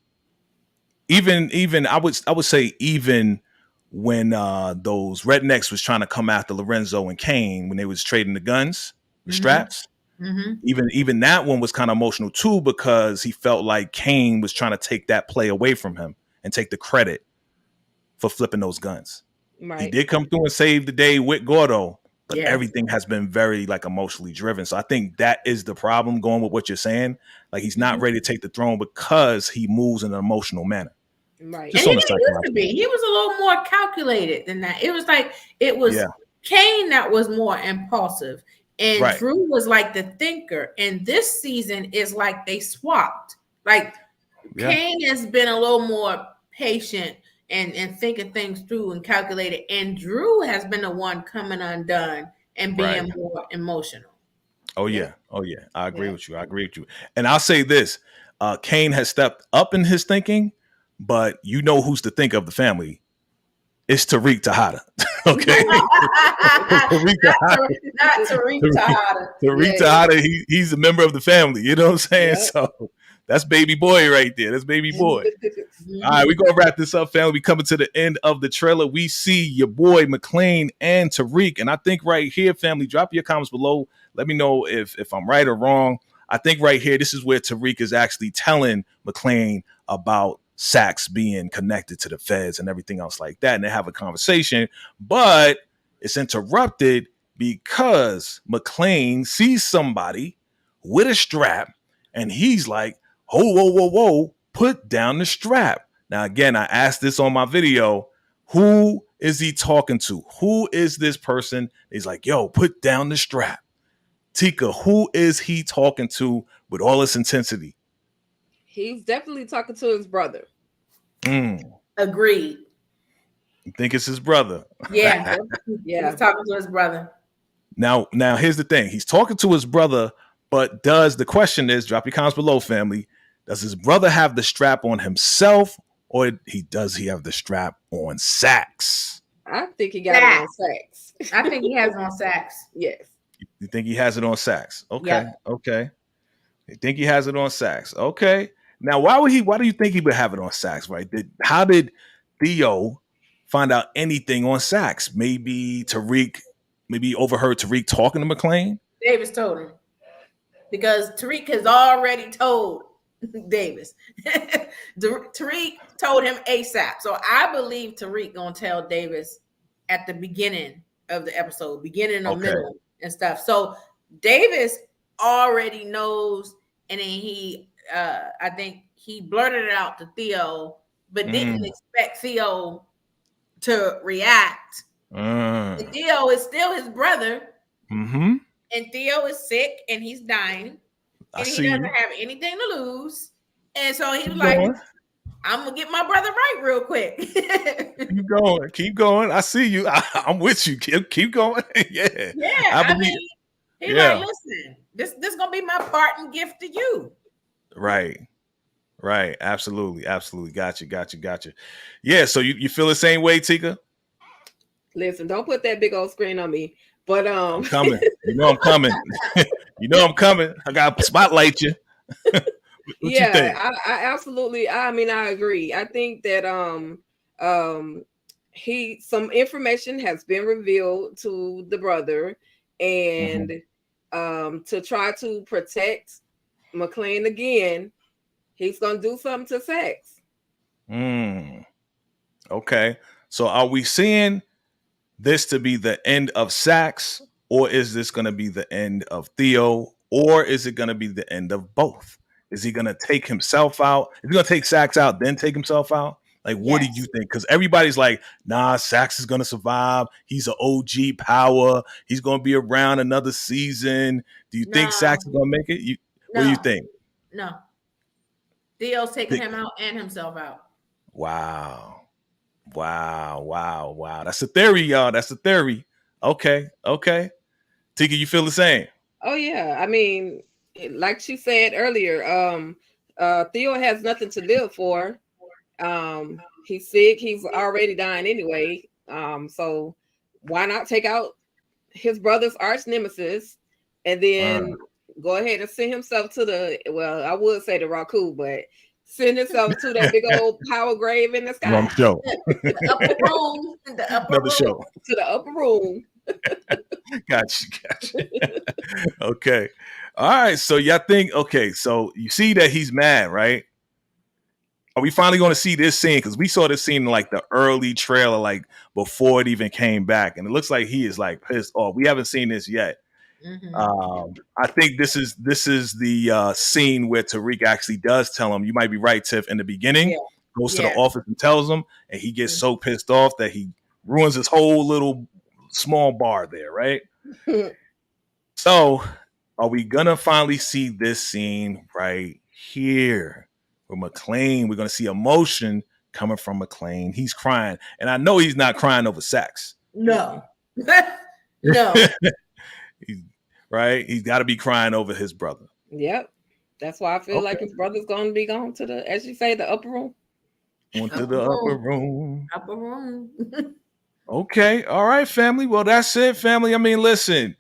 even I would say even when those rednecks was trying to come after Lorenzo and Kane when they was trading the guns, the straps, even that one was kind of emotional too, because he felt like Kane was trying to take that play away from him and take the credit for flipping those guns. Right. He did come through and save the day with Gordo, but everything has been very like emotionally driven. So I think that is the problem, going with what you're saying. Like he's not ready to take the throne because he moves in an emotional manner. Right. Just And on he the didn't used to psychological. be. He was a little more calculated than that. It was like it was Yeah. Kane that was more impulsive, and Right. Drew was like the thinker. And this season is like they swapped. Like Yeah. Kane has been a little more patient and thinking things through and calculated, and Drew has been the one coming undone and being Right. more emotional. Oh Yeah. yeah. Oh yeah. I agree Yeah. with you. I agree with you. And I'll say this: Kane has stepped up in his thinking, but you know who's the think of the family? It's Tariq Tejada. Okay. Tariq Tejada. Not Tariq Tejada. Tariq Yeah. Tejada, he's a member of the family. You know what I'm saying? Yep. So that's baby boy right there. That's baby boy. All right, we're gonna wrap this up, family. We coming to the end of the trailer. We see your boy McClane and Tariq, and I think right here, family, drop your comments below. Let me know if I'm right or wrong. I think right here, this is where Tariq is actually telling McClane about Sax being connected to the feds and everything else like that, and they have a conversation, but it's interrupted because McClane sees somebody with a strap, and he's like, "Whoa, whoa, whoa, whoa! Put down the strap." Now, again, I asked this on my video. Who is he talking to? Who is this person? He's like, yo, put down the strap. Tika, who is he talking to with all this intensity? He's definitely talking to his brother. Agreed. You think it's his brother? Yeah. Yeah. He's talking to his brother. Now, here's the thing. He's talking to his brother, but the question is, drop your comments below, family. Does his brother have the strap on himself, or does he have the strap on Sax? I think he got it on Sax. I think he has it on Sax. Yes. You think he has it on Sax? Okay. Yeah. Okay. You think he has it on Sax? Okay. Now, why do you think he would have it on Sax, right? How did Theo find out anything on Sax? Maybe overheard Tariq talking to McClane? Davis told him. Because Tariq has already told Davis. Tariq told him ASAP. So I believe Tariq gonna tell Davis at the beginning of the episode, beginning or middle and stuff. So Davis already knows, and then he I think he blurted it out to Theo, but didn't expect Theo to react. And Theo is still his brother. Mm-hmm. And Theo is sick and he's dying. And he doesn't have anything to lose. And so he was like, I'm gonna get my brother right real quick. Keep going. I see you. I'm with you. Keep going. Yeah. I mean, he's like, listen, this gonna be my parting gift to you. Right. Absolutely. Gotcha. Yeah. So you feel the same way, Tika? Listen, don't put that big old screen on me. But I'm coming. You know I'm coming. I'm coming. I gotta spotlight you. What you think? I absolutely. I mean, I agree. I think that some information has been revealed to the brother, and to try to protect McClane again, he's gonna do something to Sax. Okay. So are we seeing this to be the end of Sax, or is this going to be the end of Theo, or is it going to be the end of both? Is he going to take himself out? Is he going to take Sax out, then take himself out? Like, what do you think? Because everybody's like, nah, Sax is going to survive. He's an OG power. He's going to be around another season. Do you think Sax is going to make it? What do you think? No. Theo's taking him out and himself out. Wow. That's the theory, y'all. That's the theory. Okay. Tika, you feel the same? Oh yeah. I mean, like she said earlier, Theo has nothing to live for. He's sick. He's already dying anyway. So why not take out his brother's arch nemesis and then go ahead and send himself to I would say the Raku, but send himself to that big old power grave in the sky. Wrong show. The upper room. Another show. To the upper room. Gotcha. Okay. All right. So y'all think, so you see that he's mad, right? Are we finally going to see this scene? Because we saw this scene in like the early trailer, like before it even came back. And it looks like he is like pissed off. We haven't seen this yet. I think this is the scene where Tariq actually does tell him, you might be right, Tiff, in the beginning. goes to the office and tells him, and he gets so pissed off that he ruins his whole little small bar there, right? So, are we gonna finally see this scene right here with McClane? We're gonna see emotion coming from McClane. He's crying, and I know he's not crying over sex. No, no. Right? He's got to be crying over his brother. Yep. That's why I feel like his brother's going to be going to the, as you say, the upper room. Went to the upper room. Upper room. Okay. All right, family. Well, that's it, family. I mean, listen,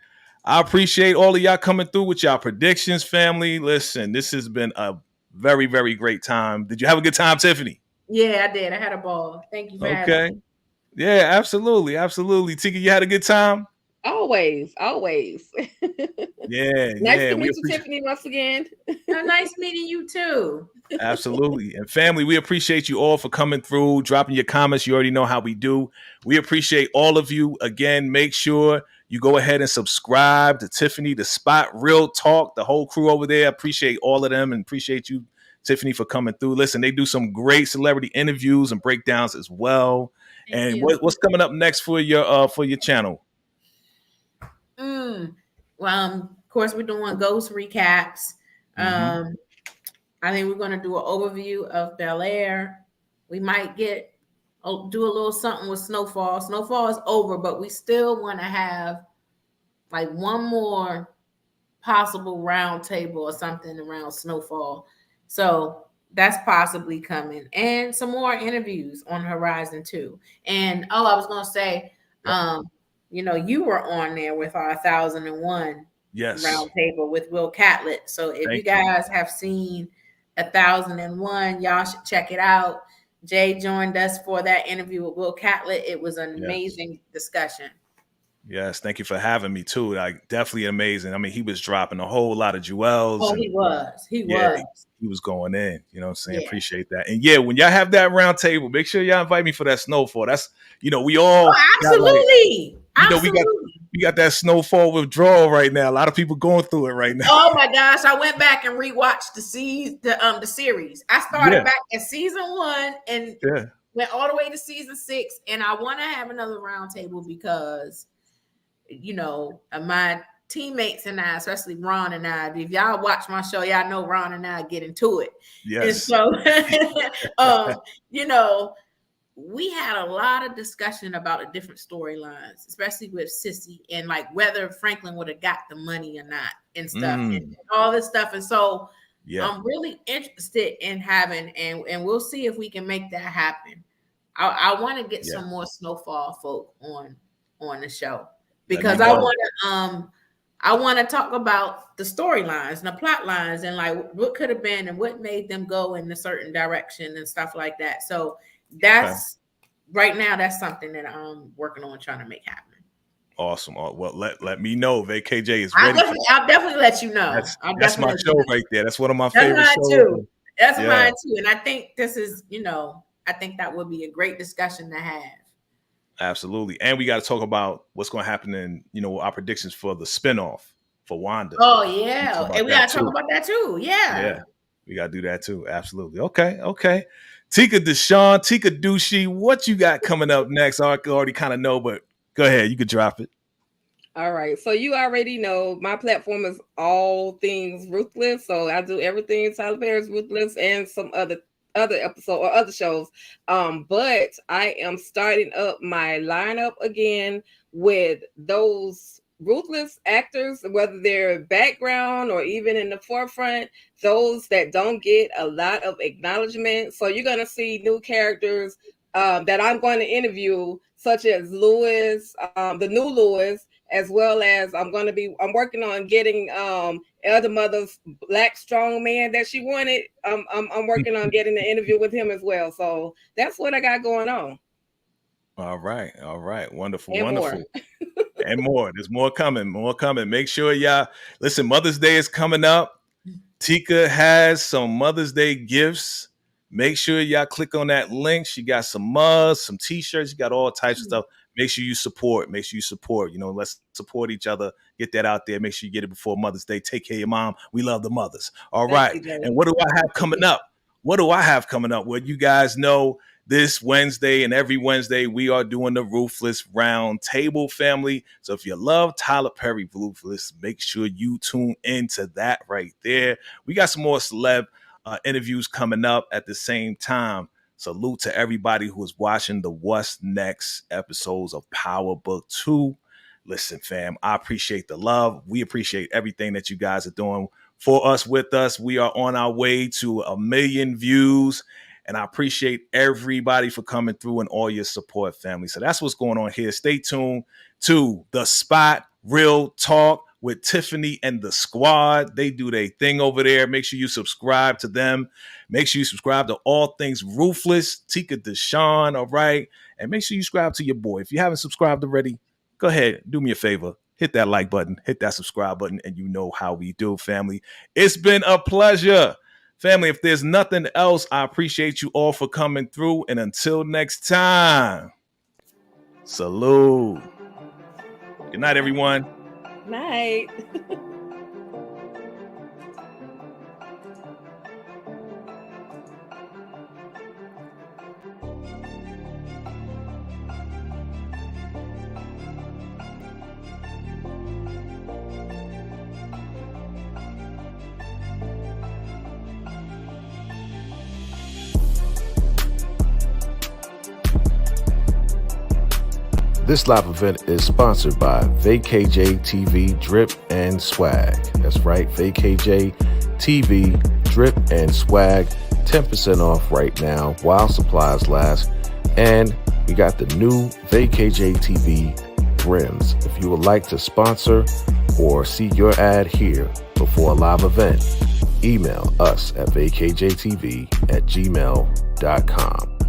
I appreciate all of y'all coming through with y'all predictions, family. Listen, this has been a very, very great time. Did you have a good time, Tiffany? Yeah, I did. I had a ball. Thank you for having me. Yeah, absolutely. Absolutely. Tika, you had a good time? Always. Always. Yeah. Nice to meet you, Tiffany, once again. Nice meeting you too. Absolutely. And family, we appreciate you all for coming through, dropping your comments. You already know how we do. We appreciate all of you. Again, make sure you go ahead and subscribe to Tiffany, The Spot, Real Talk, the whole crew over there. Appreciate all of them and appreciate you, Tiffany, for coming through. Listen, they do some great celebrity interviews and breakdowns as well. Thank you. What's coming up next for your channel? Well, of course, we're doing ghost recaps. I think we're going to do an overview of Bel Air. We might do a little something with Snowfall. Snowfall is over, but we still want to have like one more possible round table or something around Snowfall. So that's possibly coming. And some more interviews on the horizon too. And I was going to say, you were on there with our 1001 round table with Will Catlett. So if you guys have seen 1001, y'all should check it out. Jay joined us for that interview with Will Catlett. It was an amazing discussion. Yes, thank you for having me too. Like, definitely amazing. I mean, he was dropping a whole lot of jewels. Oh, he was going in. You know what I'm saying? Yeah. Appreciate that. And yeah, when y'all have that round table, make sure y'all invite me for that Snowfall. That's, we all absolutely. We got that Snowfall withdrawal right now. A lot of people going through it right now. Oh my gosh, I went back and rewatched the series. I started back at season 1 and went all the way to season 6, and I want to have another round table because my teammates and I, especially Ron and I, if y'all watch my show, y'all know Ron and I get into it. Yes. And so, we had a lot of discussion about the different storylines, especially with Sissy and like whether Franklin would have got the money or not and stuff and all this stuff. And so I'm really interested in having, and we'll see if we can make that happen. I want to get some more Snowfall folk on the show because I want to talk about the storylines and the plot lines and like what could have been and what made them go in a certain direction and stuff like that. So that's right now. That's something that I'm working on trying to make happen. Awesome. Well, let me know. VACAY-J is ready. I'll definitely let you know. That's my show right there. That's one of my favorite shows. That's mine too. And I think this is, I think that would be a great discussion to have. Absolutely. And we got to talk about what's going to happen in, our predictions for the spinoff for Wanda. Oh, yeah. And we got to talk about that too. Yeah. Yeah. We got to do that too. Absolutely. Okay. Tika Deshawn, Tika Douchey, what you got coming up next? I already kind of know, but go ahead. You could drop it. All right. So you already know my platform is all things Ruthless. So I do everything Tyler Perry's Ruthless and some other episode or other shows. But I am starting up my lineup again with those Ruthless actors, whether they're background or even in the forefront, those that don't get a lot of acknowledgement. So you're going to see new characters that I'm going to interview, such as Lewis, the new Lewis, as well as I'm working on getting Elder Mother's Black strong man that she wanted. I'm working on getting an interview with him as well. So that's what I got going on. All right. Wonderful. And wonderful. More. And more. There's more coming. Make sure y'all listen. Mother's Day is coming up. Tika has some Mother's Day gifts. Make sure y'all click on that link. She got some mugs, some t-shirts. She got all types of stuff. Make sure you support. Let's support each other. Get that out there. Make sure you get it before Mother's Day. Take care of your mom. We love the mothers. All right. And what do I have coming up what do I have coming up? Well, you guys know this Wednesday and every Wednesday we are doing the Ruthless Round Table, family. So if you love Tyler Perry Ruthless, make sure you tune into that right there. We got some more celeb interviews coming up at the same time. Salute to everybody who is watching the What's Next episodes of Power Book 2. Listen, fam, I appreciate the love. We appreciate everything that you guys are doing for us, with us. We are on our way to 1 million views, and I appreciate everybody for coming through and all your support, family. So that's what's going on here. Stay tuned to The Spot, Real Talk with Tiffany and the squad. They do their thing over there. Make sure you subscribe to them. Make sure you subscribe to All Things Ruthless, Tika Deshawn, all right? And make sure you subscribe to your boy. If you haven't subscribed already, go ahead, do me a favor. Hit that like button, hit that subscribe button, and you know how we do, family. It's been a pleasure. Family, if there's nothing else, I appreciate you all for coming through. And until next time, salute. Good night, everyone. Night. This live event is sponsored by VACAY-JayTV Drip and Swag. That's right, VACAY-JayTV Drip and Swag. 10% off right now while supplies last. And we got the new VACAY-JayTV brims. If you would like to sponsor or see your ad here before a live event, email us at VACAYJayTV@gmail.com.